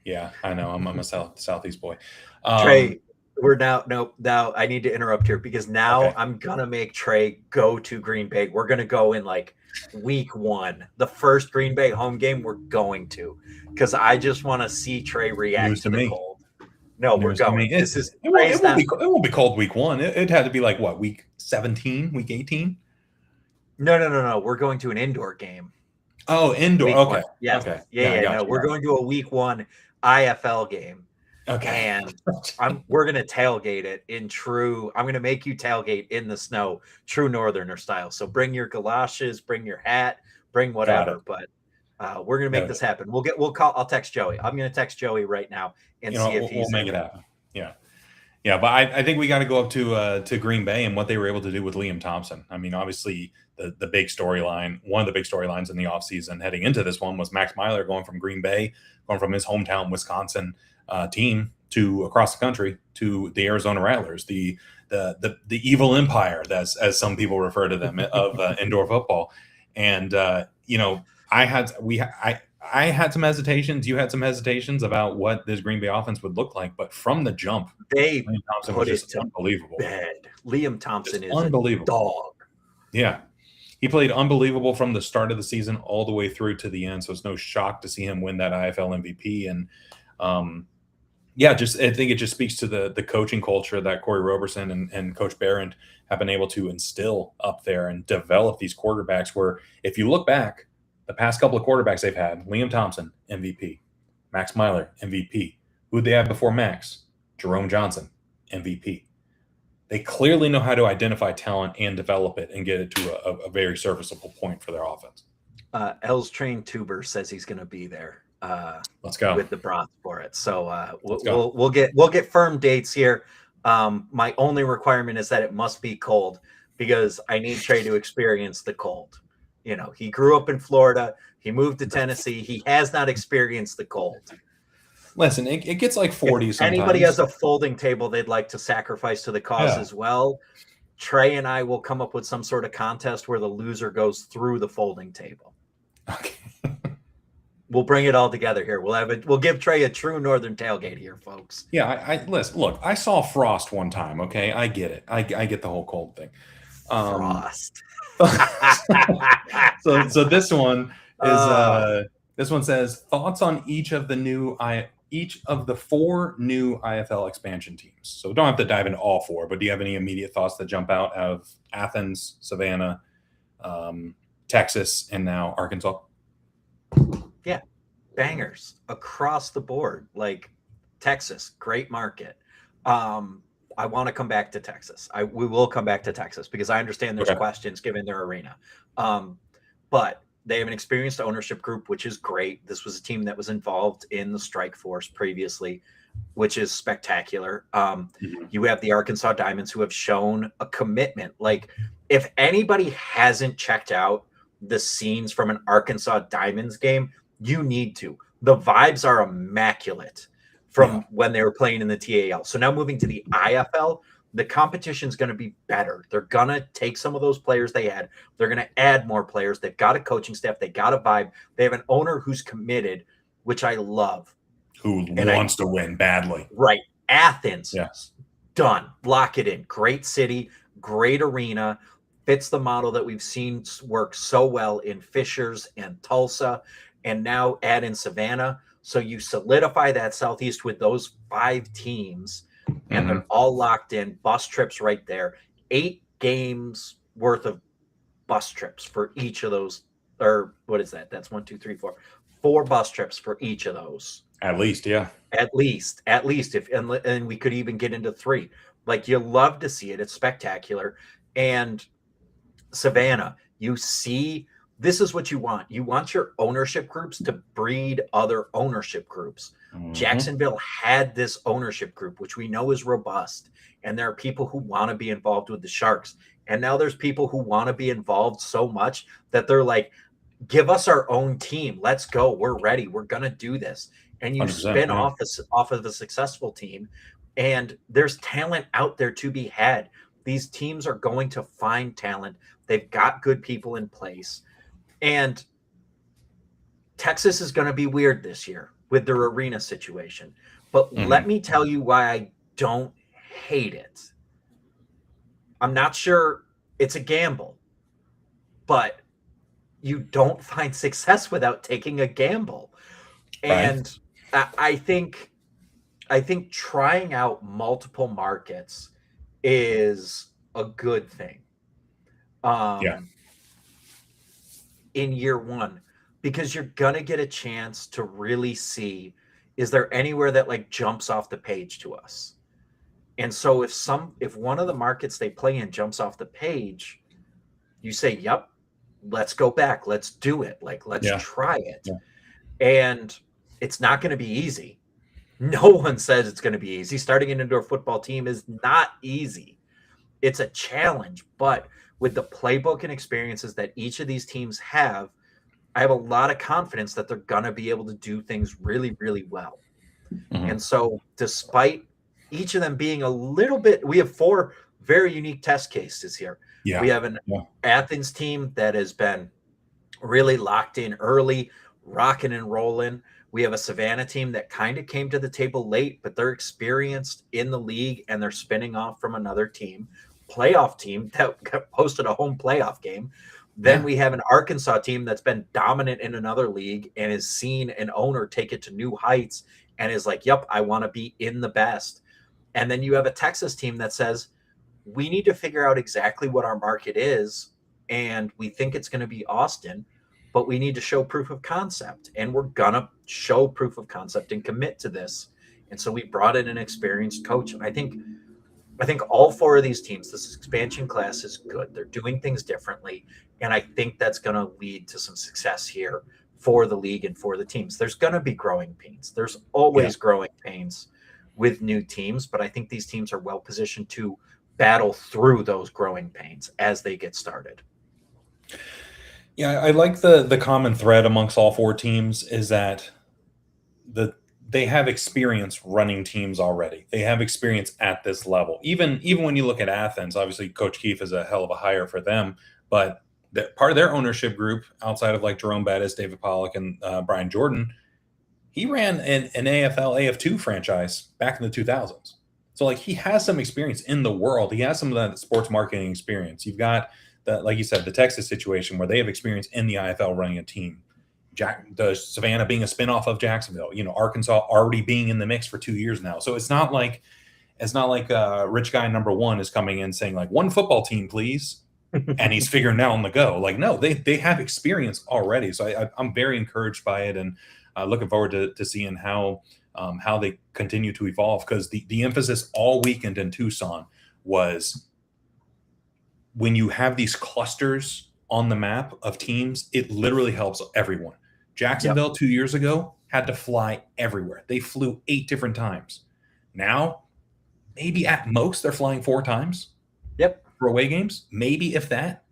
Yeah, I know. I'm a Southeast boy. Trey, we're now I need to interrupt here, because now Okay. I'm gonna make Trey go to Green Bay. We're gonna go in like week 1, the first Green Bay home game we're going to, because I just want to see Trey react News to to the me. cold. No, we're News to going. me. This is It won't be cold week 1. It had to be like what, week 17, week 18? No. We're going to an indoor game. Oh, indoor. Week Okay. 1. Yeah. Okay. Yeah. I got No, you. we're going to a week 1 IFL game. Okay. And we're gonna tailgate it in true. I'm gonna make you tailgate in the snow, true Northerner style. So bring your galoshes, bring your hat, bring whatever. But we're gonna make this happen. I'll text Joey. I'm gonna text Joey right now and see if we'll make it happen. Yeah. But I think we got to go up to Green Bay and what they were able to do with Liam Thompson. I mean, obviously the big storyline, one of the big storylines in the offseason heading into this one was Max Myler going from Green Bay, going from his hometown Wisconsin team to across the country to the Arizona Rattlers, the evil empire, as some people refer to them, of indoor football. And I had some hesitations. You had some hesitations about what this Green Bay offense would look like, but from the jump, Liam Thompson was just unbelievable. Liam Thompson is unbelievable. A dog. Yeah. He played unbelievable from the start of the season all the way through to the end. So it's no shock to see him win that IFL MVP. And I think it just speaks to the coaching culture that Corey Roberson and Coach Barron have been able to instill up there and develop these quarterbacks, where if you look back, the past couple of quarterbacks they've had, Liam Thompson, MVP, Max Myler, MVP. Who'd they have before Max? Jerome Johnson, MVP. They clearly know how to identify talent and develop it and get it to a very serviceable point for their offense. Els Train Tuber says he's going to be there. Let's go with the broth for it. So we'll get firm dates here. My only requirement is that it must be cold, because I need Trey to experience the cold. You know, he grew up in Florida. He moved to Tennessee. He has not experienced the cold. Listen, it gets like 40 If sometimes. anybody has a folding table they'd like to sacrifice to the cause as well, Trey and I will come up with some sort of contest where the loser goes through the folding table. Okay. We'll bring it all together here. We'll give Trey a true Northern tailgate here, folks. Yeah, listen, look, I saw frost one time, okay? I get it. I get the whole cold thing. Frost. So this one is this one says thoughts on each of the 4 new IFL expansion teams. So we don't have to dive into all 4, but do you have any immediate thoughts that jump out of Athens, Savannah, Texas, and now Arkansas? Yeah, bangers across the board. Like Texas, great market. I want to come back to Texas. We will come back to Texas, because I understand there's questions given their arena. But they have an experienced ownership group, which is great. This was a team that was involved in the strike force previously, which is spectacular. You have the Arkansas Diamonds, who have shown a commitment. Like, if anybody hasn't checked out the scenes from an Arkansas Diamonds game, you need to. The vibes are immaculate from when they were playing in the TAL. So now moving to the IFL, the competition is going to be better. They're going to take some of those players they had. They're going to add more players. They've got a coaching staff. They got a vibe. They have an owner who's committed, which I love. Who wants to win badly. Right. Athens. Yes. Done. Lock it in. Great city, great arena. Fits the model that we've seen work so well in Fishers and Tulsa, and now add in Savannah. So you solidify that Southeast with those 5 teams, and they're all locked in. Bus trips right there. 8 games worth of bus trips for each of those. Or what is that? That's 1, 2, 3, 4. 4 bus trips for each of those. At least, yeah. At least if and we could even get into 3. Like, you love to see it. It's spectacular. And Savannah, you see, this is what you want. You want your ownership groups to breed other ownership groups. Jacksonville had this ownership group, which we know is robust. And there are people who want to be involved with the Sharks. And now there's people who want to be involved so much that they're like, give us our own team. Let's go. We're ready. We're going to do this. And you spin off of a successful team. And there's talent out there to be had. These teams are going to find talent. They've got good people in place. And Texas is going to be weird this year with their arena situation. But let me tell you why I don't hate it. I'm not sure, it's a gamble, but you don't find success without taking a gamble. And I think trying out multiple markets is a good thing. In year one, because you're gonna get a chance to really see, is there anywhere that like jumps off the page to us? And so if one of the markets they play in jumps off the page, you say, yep, let's go back, let's do it, like let's try it. And it's not going to be easy. No one says it's going to be easy. Starting an indoor football team is not easy. It's a challenge, but with the playbook and experiences that each of these teams have, I have a lot of confidence that they're going to be able to do things really, really well. And so despite each of them being a little bit, we have 4 very unique test cases here. We have an Athens team that has been really locked in early, rocking and rolling. We have a Savannah team that kind of came to the table late, but they're experienced in the league and they're spinning off from another team. Playoff team that hosted a home playoff game. Then we have an Arkansas team that's been dominant in another league and has seen an owner take it to new heights and is like, yep, I want to be in the best. And then you have a Texas team that says, we need to figure out exactly what our market is. And we think it's going to be Austin, but we need to show proof of concept. And we're going to show proof of concept and commit to this. And so we brought in an experienced coach. And I think all 4 of these teams, this expansion class is good. They're doing things differently. And I think that's going to lead to some success here for the league and for the teams. There's going to be growing pains. There's always growing pains with new teams, but I think these teams are well positioned to battle through those growing pains as they get started. Yeah, I like the common thread amongst all 4 teams is that they have experience running teams already. They have experience at this level. Even when you look at Athens, obviously Coach Keefe is a hell of a hire for them, but part of their ownership group, outside of like Jerome Bettis, David Pollock, and Brian Jordan, he ran an AFL AF2 franchise back in the 2000s. So like he has some experience in the world. He has some of that sports marketing experience. You've got like you said, the Texas situation where they have experience in the IFL running a team. The Savannah being a spinoff of Jacksonville, Arkansas already being in the mix for 2 years now. So it's not like rich guy number 1 is coming in saying like 1 football team, please. And he's figuring it out on the go. Like, no, they have experience already. So I'm very encouraged by it and looking forward to seeing how they continue to evolve. Because the emphasis all weekend in Tucson was when you have these clusters on the map of teams, it literally helps everyone. Jacksonville 2 years ago had to fly everywhere. They flew 8 different times. Now, maybe at most they're flying 4 times. For away games, maybe if that.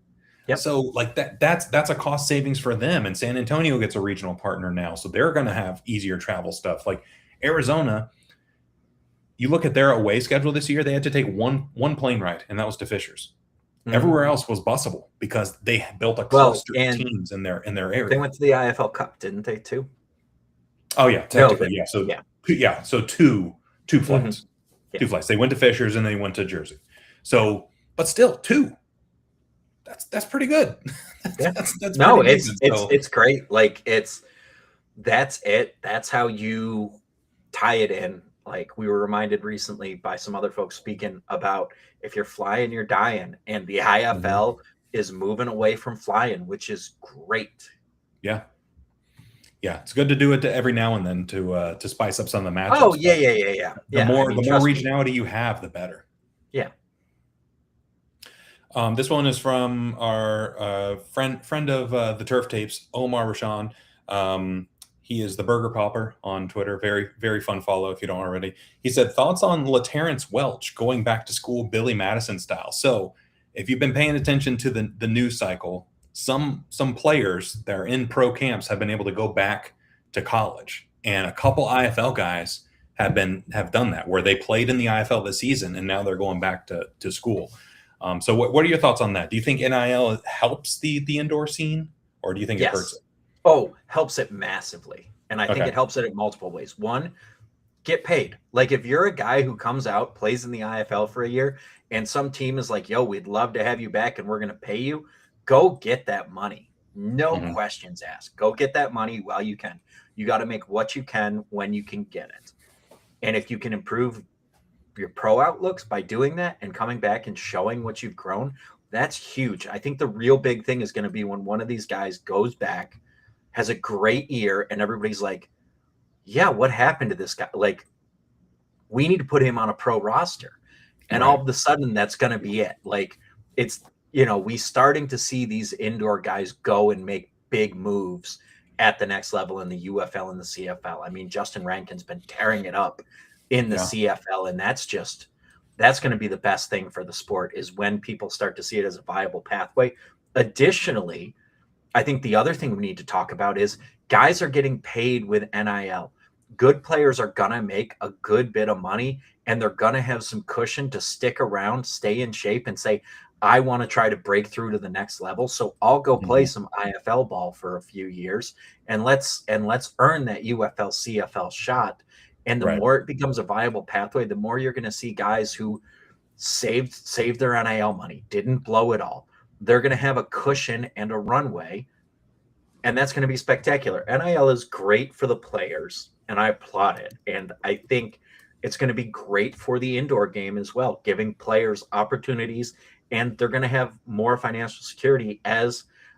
So like that's a cost savings for them. And San Antonio gets a regional partner now, so they're going to have easier travel stuff. Like Arizona, you look at their away schedule this year, they had to take one plane ride, and that was to Fishers. Everywhere else was busable because they built a cluster of teams in their area. They went to the IFL Cup, didn't they, too? Oh yeah, technically, So two flights. 2 flights. They went to Fishers and they went to Jersey. So, but still 2. That's pretty good. That's no, it's great. Like that's it. That's how you tie it in. Like we were reminded recently by some other folks speaking about if you're flying, you're dying, and the IFL is moving away from flying, which is great. Yeah. Yeah, it's good to do it every now and then to spice up some of the matchups. Oh yeah. The more trust me. regionality you have, the better. Yeah. This one is from our friend of the Turf Tapes, Omar Rashan. He is the Burger Popper on Twitter. Very, very fun follow if you don't already. He said, thoughts on LaTerrence Welch going back to school Billy Madison style. So if you've been paying attention to the news cycle, some players that are in pro camps have been able to go back to college. And a couple IFL guys have done that, where they played in the IFL this season and now they're going back to school. So what are your thoughts on that? Do you think NIL helps the indoor scene, or do you think it hurts it? Oh, helps it massively. And I think it helps it in multiple ways. One, get paid. Like if you're a guy who comes out, plays in the IFL for a year, and some team is like, yo, we'd love to have you back and we're going to pay you, go get that money. No questions asked. Go get that money while you can. You got to make what you can when you can get it. And if you can improve your pro outlooks by doing that and coming back and showing what you've grown, that's huge. I think the real big thing is going to be when one of these guys goes back, has a great year, and everybody's like, yeah, what happened to this guy? Like, we need to put him on a pro roster. And all of a sudden that's going to be it. Like, it's, we starting to see these indoor guys go and make big moves at the next level in the UFL and the CFL. I mean, Justin Rankin's been tearing it up in the CFL, and that's going to be the best thing for the sport, is when people start to see it as a viable pathway. Additionally, I think the other thing we need to talk about is guys are getting paid with NIL. Good players are going to make a good bit of money, and they're going to have some cushion to stick around, stay in shape, and say, I want to try to break through to the next level. So I'll go play some IFL ball for a few years, and let's earn that UFL CFL shot. And the more it becomes a viable pathway, the more you're going to see guys who saved their NIL money, didn't blow it all. They're going to have a cushion and a runway, and that's going to be spectacular. NIL is great for the players, and I applaud it. And I think it's going to be great for the indoor game as well, giving players opportunities, and they're going to have more financial security and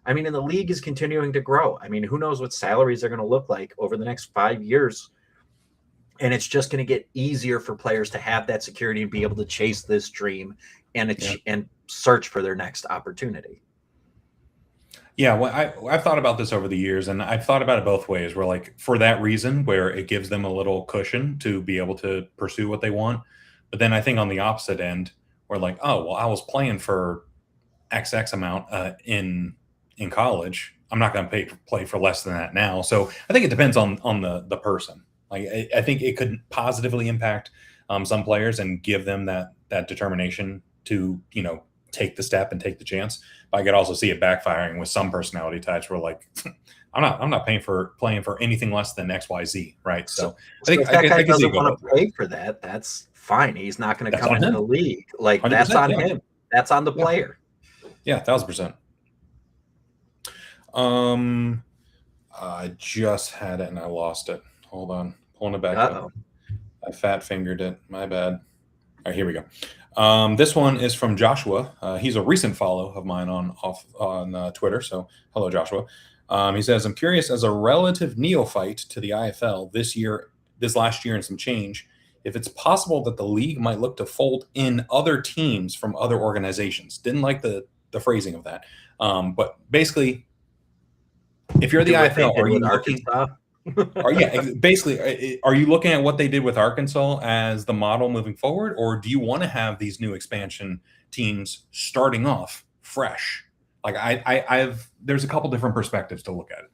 the league is continuing to grow. I mean, who knows what salaries are going to look like over the next 5 years. And it's just going to get easier for players to have that security and be able to chase this dream and search for their next opportunity. Yeah, well, I've thought about this over the years, and I've thought about it both ways. Where, like, for that reason, where it gives them a little cushion to be able to pursue what they want. But then I think on the opposite end, where like, oh, well, I was playing for XX amount in college. I'm not going to play for less than that now. So I think it depends on the person. Like, I think it could positively impact some players and give them that determination to, take the step and take the chance. But I could also see it backfiring with some personality types where, like, I'm not playing for anything less than XYZ, right? So I think if that guy doesn't want to play for that, that's fine. He's not going to come into the league. Like, that's on him. That's on the player. Yeah, 1,000%. I just had it and I lost it. Hold on. Pulling it back up. I fat fingered it. My bad. All right, here we go. This one is from Joshua. He's a recent follow of mine on Twitter. So hello, Joshua. He says, I'm curious, as a relative neophyte to the IFL this last year and some change, if it's possible that the league might look to fold in other teams from other organizations. Didn't like the phrasing of that. But basically, if you're the IFL, are you looking? Are you looking at what they did with Arkansas as the model moving forward, or do you want to have these new expansion teams starting off fresh? Like, there's a couple different perspectives to look at it.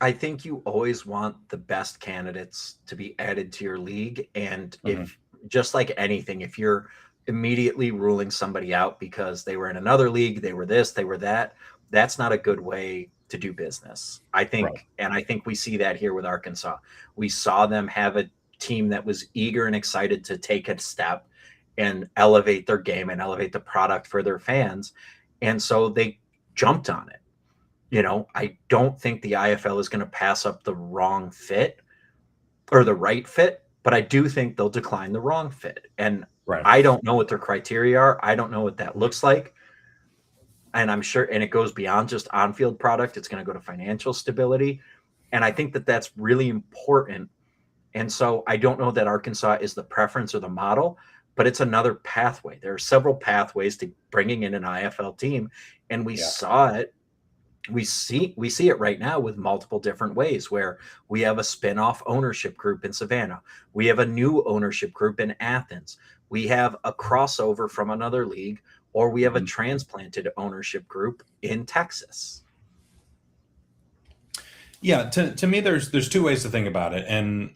I think you always want the best candidates to be added to your league, and if just like anything, if you're immediately ruling somebody out because they were in another league, they were this, they were that, that's not a good way to do business, I think. And I think we see that here with Arkansas. We saw them have a team that was eager and excited to take a step and elevate their game and elevate the product for their fans. And so they jumped on it. I don't think the IFL is going to pass up the wrong fit or the right fit, but I do think they'll decline the wrong fit. And I don't know what their criteria are. I don't know what that looks like. And I'm sure, and it goes beyond just on-field product. It's going to go to financial stability. And I think that that's really important. And so I don't know that Arkansas is the preference or the model, but it's another pathway. There are several pathways to bringing in an IFL team, and we saw it. We see it right now with multiple different ways, where we have a spin-off ownership group in Savannah. We have a new ownership group in Athens. We have a crossover from another league, or we have a transplanted ownership group in Texas. Yeah, to me, there's two ways to think about it, and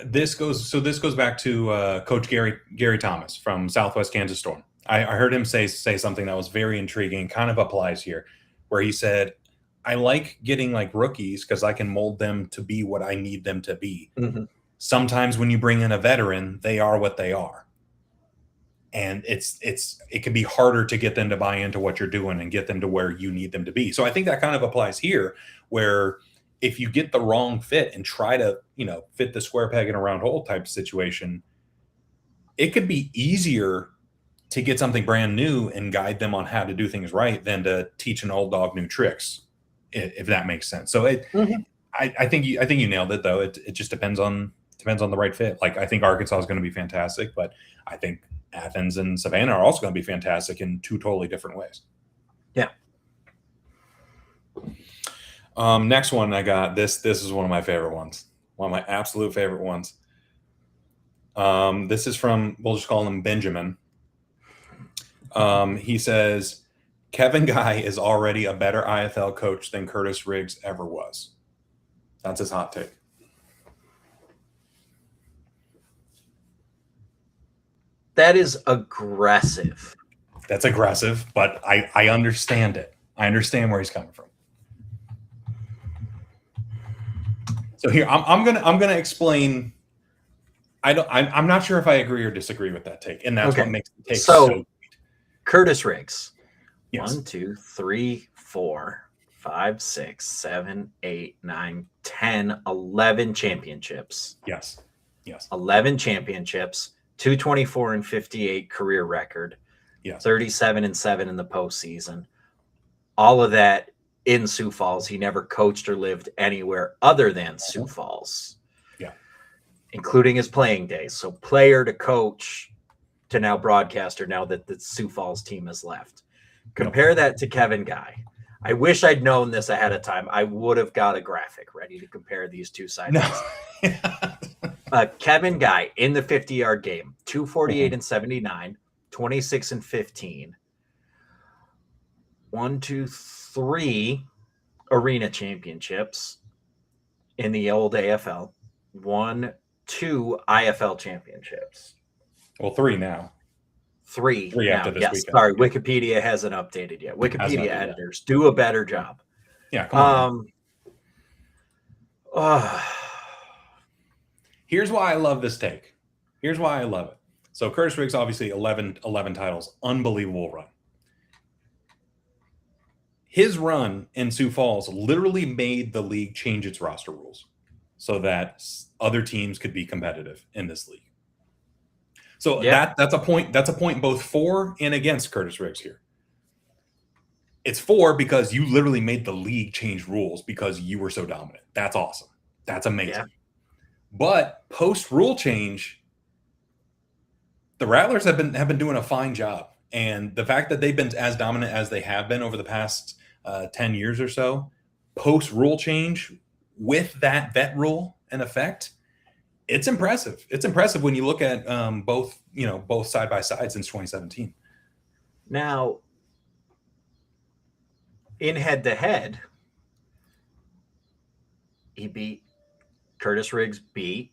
this goes back to Coach Gary Thomas from Southwest Kansas Storm. I heard him say something that was very intriguing, kind of applies here, where he said, I like getting like rookies because I can mold them to be what I need them to be. Mm-hmm. Sometimes when you bring in a veteran, they are what they are. And it can be harder to get them to buy into what you're doing and get them to where you need them to be. So I think that kind of applies here, where if you get the wrong fit and try to, fit the square peg in a round hole type situation, it could be easier to get something brand new and guide them on how to do things right than to teach an old dog new tricks, if that makes sense. So I think you nailed it, though. It just depends on the right fit. Like, I think Arkansas is going to be fantastic, but I think Athens and Savannah are also going to be fantastic in two totally different ways. Yeah. Next one I got, this is one of my favorite ones. One of my absolute favorite ones. This is from, we'll just call him Benjamin. He says, Kevin Guy is already a better IFL coach than Curtis Riggs ever was. That's his hot take. That is aggressive. That's aggressive, but I understand it. I understand where he's coming from. So here, I'm gonna explain. I'm not sure if I agree or disagree with that take, and that's what makes the take so Curtis Riggs. Yes. 1, 2, 3, 4, 5, 6, 7, 8, 9, 10, 11 championships. Yes. 11 championships, 224-58 career record. Yes. 37-7 in the postseason. All of that in Sioux Falls. He never coached or lived anywhere other than Sioux Falls. Yeah. Including his playing days. So player to coach to now broadcaster, now that the Sioux Falls team has left. Compare that to Kevin Guy. I wish I'd known this ahead of time. I would have got a graphic ready to compare these two sides. No. Kevin Guy in the 50-yard game, 248-79, 26-15. 1, 2, 3 arena championships in the old AFL. 1, 2 IFL championships. Well, 3 now. 3 now, after this weekend. Sorry, Wikipedia hasn't updated yet. Wikipedia editors do a better job. Yeah, come on. Here's why I love this take. Here's why I love it. So Curtis Riggs, obviously 11 titles, unbelievable run. His run in Sioux Falls literally made the league change its roster rules so that other teams could be competitive in this league. So that's a point. That's a point both for and against Curtis Riggs here. It's for because you literally made the league change rules because you were so dominant. That's awesome. That's amazing. Yeah. But post rule change, the Rattlers have been doing a fine job, and the fact that they've been as dominant as they have been over the past 10 years or so, post rule change with that vet rule in effect. It's impressive. It's impressive when you look at both side by side since 2017. Now, in head-to-head, Curtis Riggs beat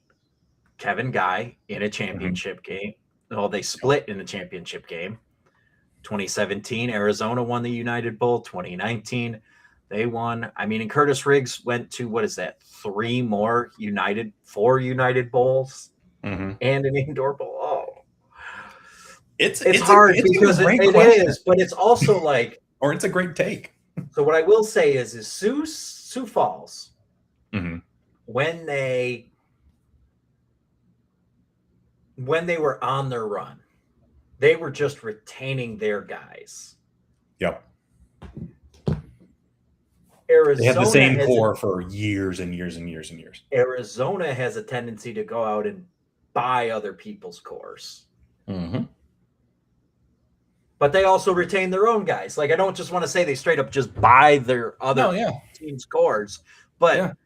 Kevin Guy in a championship game. Well, they split in the championship game. 2017, Arizona won the United Bowl. 2019, they won. I mean, and Curtis Riggs went to, 4 United Bowls and an indoor bowl. Oh, it's hard because it is, but it's also like, or it's a great take. So what I will say is Sioux Falls, when they were on their run, they were just retaining their guys. Yep. Arizona They have the same has core for years and years and years and years. Arizona has a tendency to go out and buy other people's cores. Mm-hmm. But they also retain their own guys. Like, I don't just want to say they straight up just buy their other team's cores, but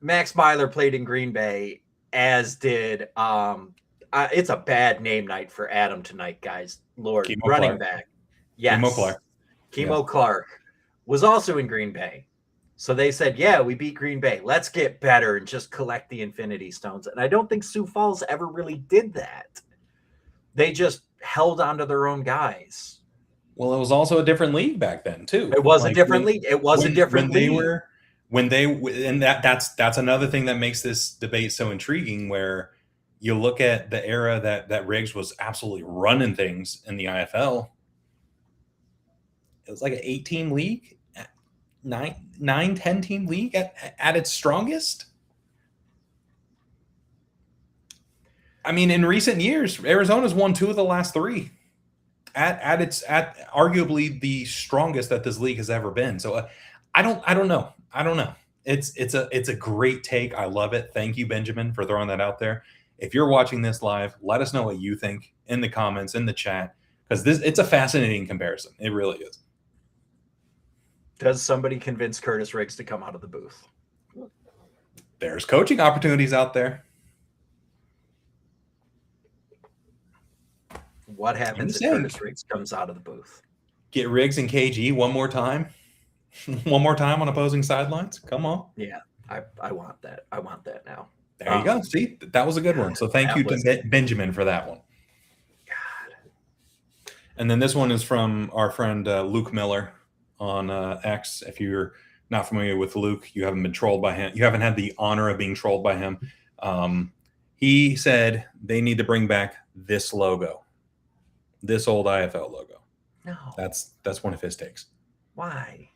Max Byler played in Green Bay, as did it's a bad name night for Adam tonight, guys. Lord, Kemo running Clark. back. Yes. Kemo Clark. Clark was also in Green Bay. So they said, yeah, we beat Green Bay. Let's get better and just collect the Infinity Stones. And I don't think Sioux Falls ever really did that. They just held onto their own guys. Well, it was also a different league back then, too. It was a different league. It was a different league. And that's another thing that makes this debate so intriguing, where you look at the era that Riggs was absolutely running things in the IFL. It was like an 8-team league, 10-team league at its strongest. I mean, in recent years, Arizona's won 2 of the last 3 at arguably the strongest that this league has ever been. So I don't know. It's a great take. I love it. Thank you, Benjamin, for throwing that out there. If you're watching this live, let us know what you think in the comments, in the chat, because it's a fascinating comparison. It really is. Does somebody convince Curtis Riggs to come out of the booth? There's coaching opportunities out there. What happens if Curtis Riggs comes out of the booth? Get Riggs and KG one more time. One more time on opposing sidelines. Come on. Yeah, I want that. I want that now. There you go. See, that was a good one. So thank you to Benjamin for that one. God. And then this one is from our friend Luke Miller on X. If you're not familiar with Luke, you haven't been trolled by him. You haven't had the honor of being trolled by him. He said they need to bring back this logo, this old IFL logo. No, that's one of his takes. Why?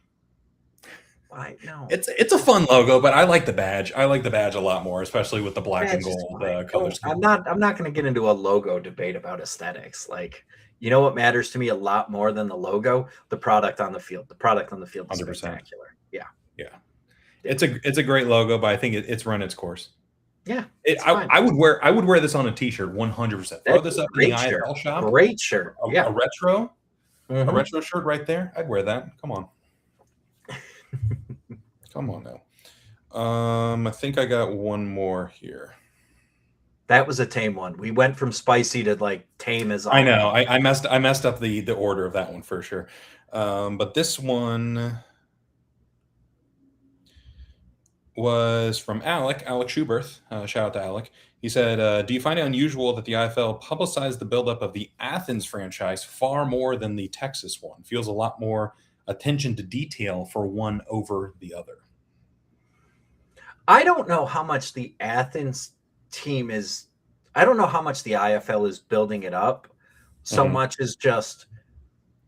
No, it's a fun logo, but I like the badge. I like the badge a lot more, especially with the black and gold colors. I'm not going to get into a logo debate about aesthetics. Like, you know what matters to me a lot more than the logo? The product on the field. The product on the field is 100%. spectacular. Yeah. It's a great logo, but I think it's run its course. Yeah, I would wear this on a t-shirt 100%. Throw this up in the IFL shop. Great shirt. A retro, a retro shirt right there. I'd wear that. Come on. Come on now. I think I got one more here. That was a tame one. We went from spicy to like tame as I know. I messed up the order of that one for sure. But this one was from Alex Schuberth. Shout out to Alec. He said, do you find it unusual that the IFL publicized the buildup of the Athens franchise far more than the Texas one? Feels a lot more attention to detail for one over the other. I don't know how much the Athens team is. I don't know how much the IFL is building it up. So much as just,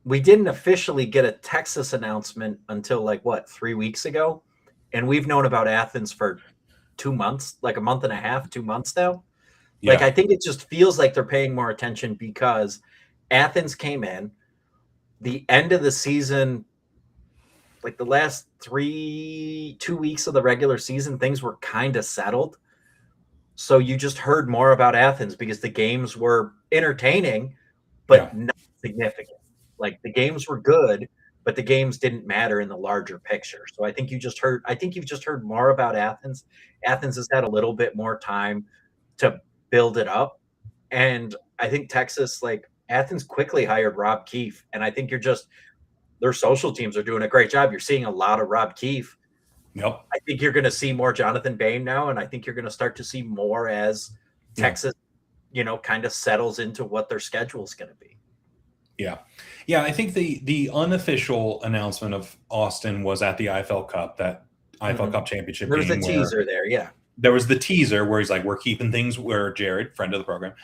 we didn't officially get a Texas announcement until 3 weeks ago. And we've known about Athens for 2 months, like a month and a half, 2 months now. Yeah. I think it just feels like they're paying more attention because Athens came in the end of the season, like the last 2 weeks of the regular season, things were kind of settled. So you just heard more about Athens because the games were entertaining, but not significant. Like the games were good, but the games didn't matter in the larger picture. So I think you've just heard more about Athens. Athens has had a little bit more time to build it up. And I think Texas, Athens quickly hired Rob Keefe. And I think their social teams are doing a great job. You're seeing a lot of Rob Keefe. Yep. I think you're going to see more Jonathan Bain now. And I think you're going to start to see more as Texas, kind of settles into what their schedule is going to be. Yeah. Yeah. I think the unofficial announcement of Austin was at the IFL Cup, that IFL Cup championship. There was a teaser there. Yeah. There was the teaser where he's like, we're keeping things where Jared, friend of the program,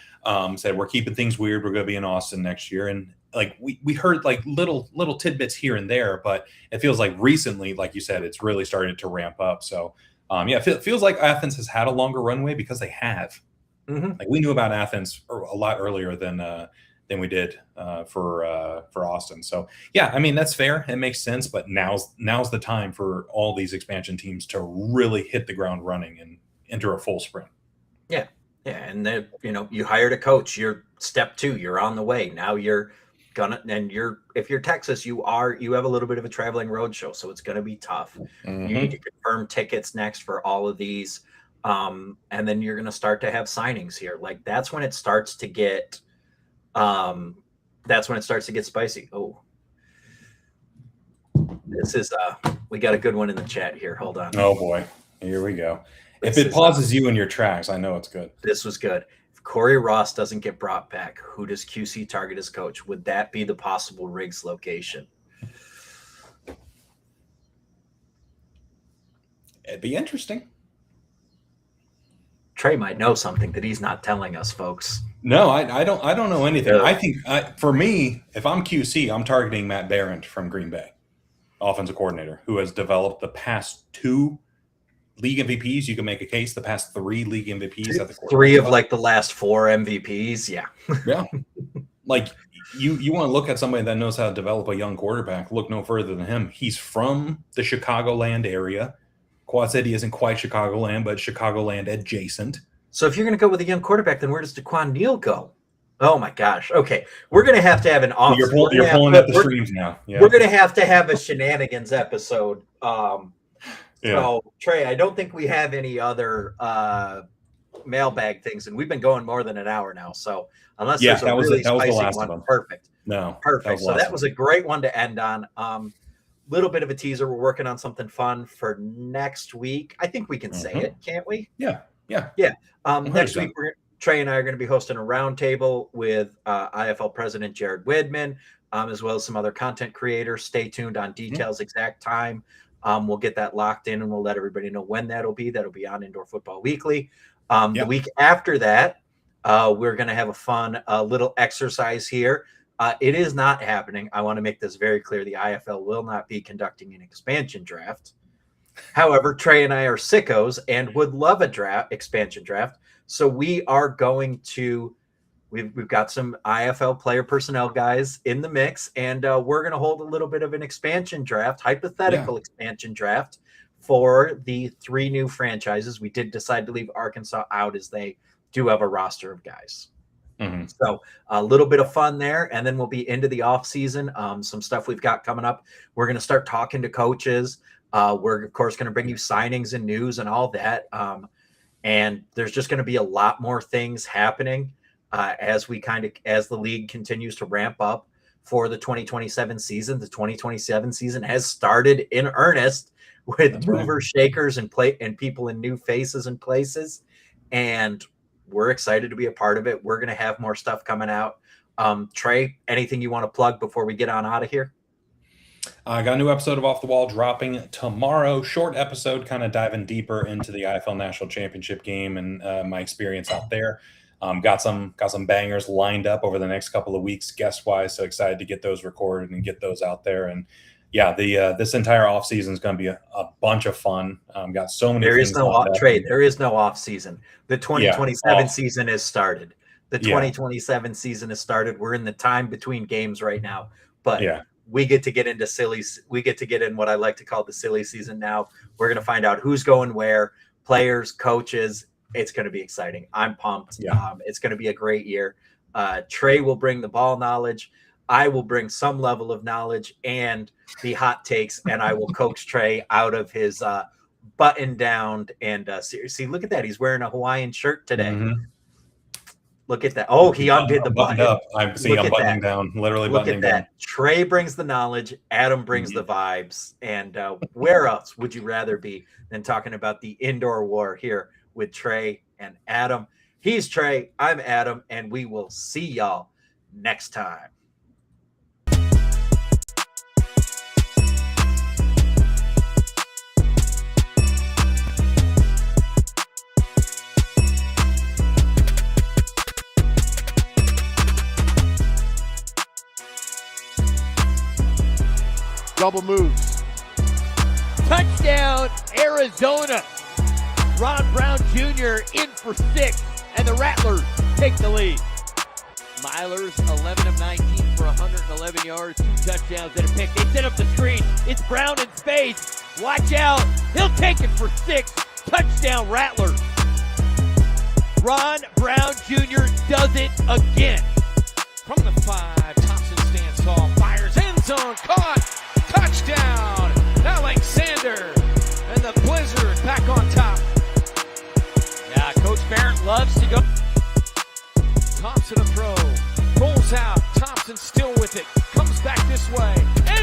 said, we're keeping things weird. We're going to be in Austin next year. And we heard little tidbits here and there, but it feels like recently, like you said, it's really started to ramp up. So it feels like Athens has had a longer runway because they have. We knew about Athens a lot earlier than than we did for Austin. So yeah, I mean, that's fair. It makes sense, but now's the time for all these expansion teams to really hit the ground running and enter a full sprint. Yeah. Yeah. And then, you hired a coach, you're step 2, you're on the way. Now you're if you're Texas, you have a little bit of a traveling road show. So it's going to be tough. Mm-hmm. You need to confirm tickets next for all of these. And then you're going to start to have signings here. Like that's when it starts to get, spicy. Oh, this is, we got a good one in the chat here. Hold on. Oh boy. Here we go. If it pauses you in your tracks, I know it's good. This was good. If Corey Ross doesn't get brought back, who does QC target as coach? Would that be the possible Riggs location? It'd be interesting. Trey might know something that he's not telling us, folks. No, I don't know anything. I think for me, if I'm QC, I'm targeting Matt Barrett from Green Bay, offensive coordinator, who has developed the past 2 league MVPs. You can make a case the past 3 league MVPs at the 3 of like the last 4 MVPs. Yeah. Yeah. Like you want to look at somebody that knows how to develop a young quarterback, look no further than him. He's from the Chicagoland area. Quad City isn't quite Chicagoland, but Chicagoland adjacent. So if you're going to go with a young quarterback, then where does DeQuan Neal go? Oh my gosh. Okay. We're going to have an off. You're pulling at the streams now. Yeah. We're going to have a shenanigans episode. So Trey, I don't think we have any other mailbag things, and we've been going more than an hour now. So unless there's a really spicy one, perfect. No, perfect. So that was a great one to end on. Little bit of a teaser. We're working on something fun for next week. I think we can say it, can't we? Yeah. Next week, Trey and I are going to be hosting a roundtable with IFL President Jared Widman, as well as some other content creators. Stay tuned on details, exact time. We'll get that locked in, and we'll let everybody know when that'll be. That'll be on Indoor Football Weekly. The week after that, we're going to have a fun little exercise here. It is not happening. I want to make this very clear. The IFL will not be conducting an expansion draft. However, Trey and I are sickos and would love a expansion draft. So we are going to we've got some IFL player personnel guys in the mix, and we're going to hold a little bit of an expansion draft, hypothetical expansion draft for the 3 new franchises. We did decide to leave Arkansas out as they do have a roster of guys. Mm-hmm. So a little bit of fun there, and then we'll be into the off season. Some stuff we've got coming up. We're going to start talking to coaches. We're of course going to bring you signings and news and all that. And there's just going to be a lot more things happening as the league continues to ramp up for the 2027 season. The 2027 season has started in earnest with mover shakers and people in new faces and places. And we're excited to be a part of it. We're going to have more stuff coming out. Trey, anything you want to plug before we get on out of here? I got a new episode of Off the Wall dropping tomorrow. Short episode, kind of diving deeper into the IFL National Championship game and my experience out there. Got some bangers lined up over the next couple of weeks, guest wise. So excited to get those recorded and get those out there. And this entire off season is going to be a bunch of fun. Got so many. There is no off trade. There is no off season. The 2027 season has started. The 2027 season has started. We're in the time between games right now, but we get to get into we get to get in what I like to call the silly season now. We're going to find out who's going where, players, coaches. It's going to be exciting. I'm pumped. It's going to be a great year. Trey will bring the ball knowledge. I will bring some level of knowledge and the hot takes, and I will coax Trey out of his button down. And see, look at that. He's wearing a Hawaiian shirt today. Mm-hmm. Look at that. Oh, he undid the button. Up. I'm buttoning down, literally buttoning down. Look at that. Trey brings the knowledge. Adam brings the vibes. And where else would you rather be than talking about the indoor war here with Trey and Adam? He's Trey. I'm Adam. And we will see y'all next time. Double moves. Touchdown, Arizona. Ron Brown Jr. in for 6, and the Rattlers take the lead. Milers, 11 of 19 for 111 yards, 2 touchdowns and a pick. They set up the screen. It's Brown in space. Watch out. He'll take it for 6. Touchdown, Rattlers. Ron Brown Jr. does it again. From the 5, Thompson stands tall, fires end zone, caught, touchdown, Alexander, and the Blizzard back on top. Yeah, Coach Barrett loves to go.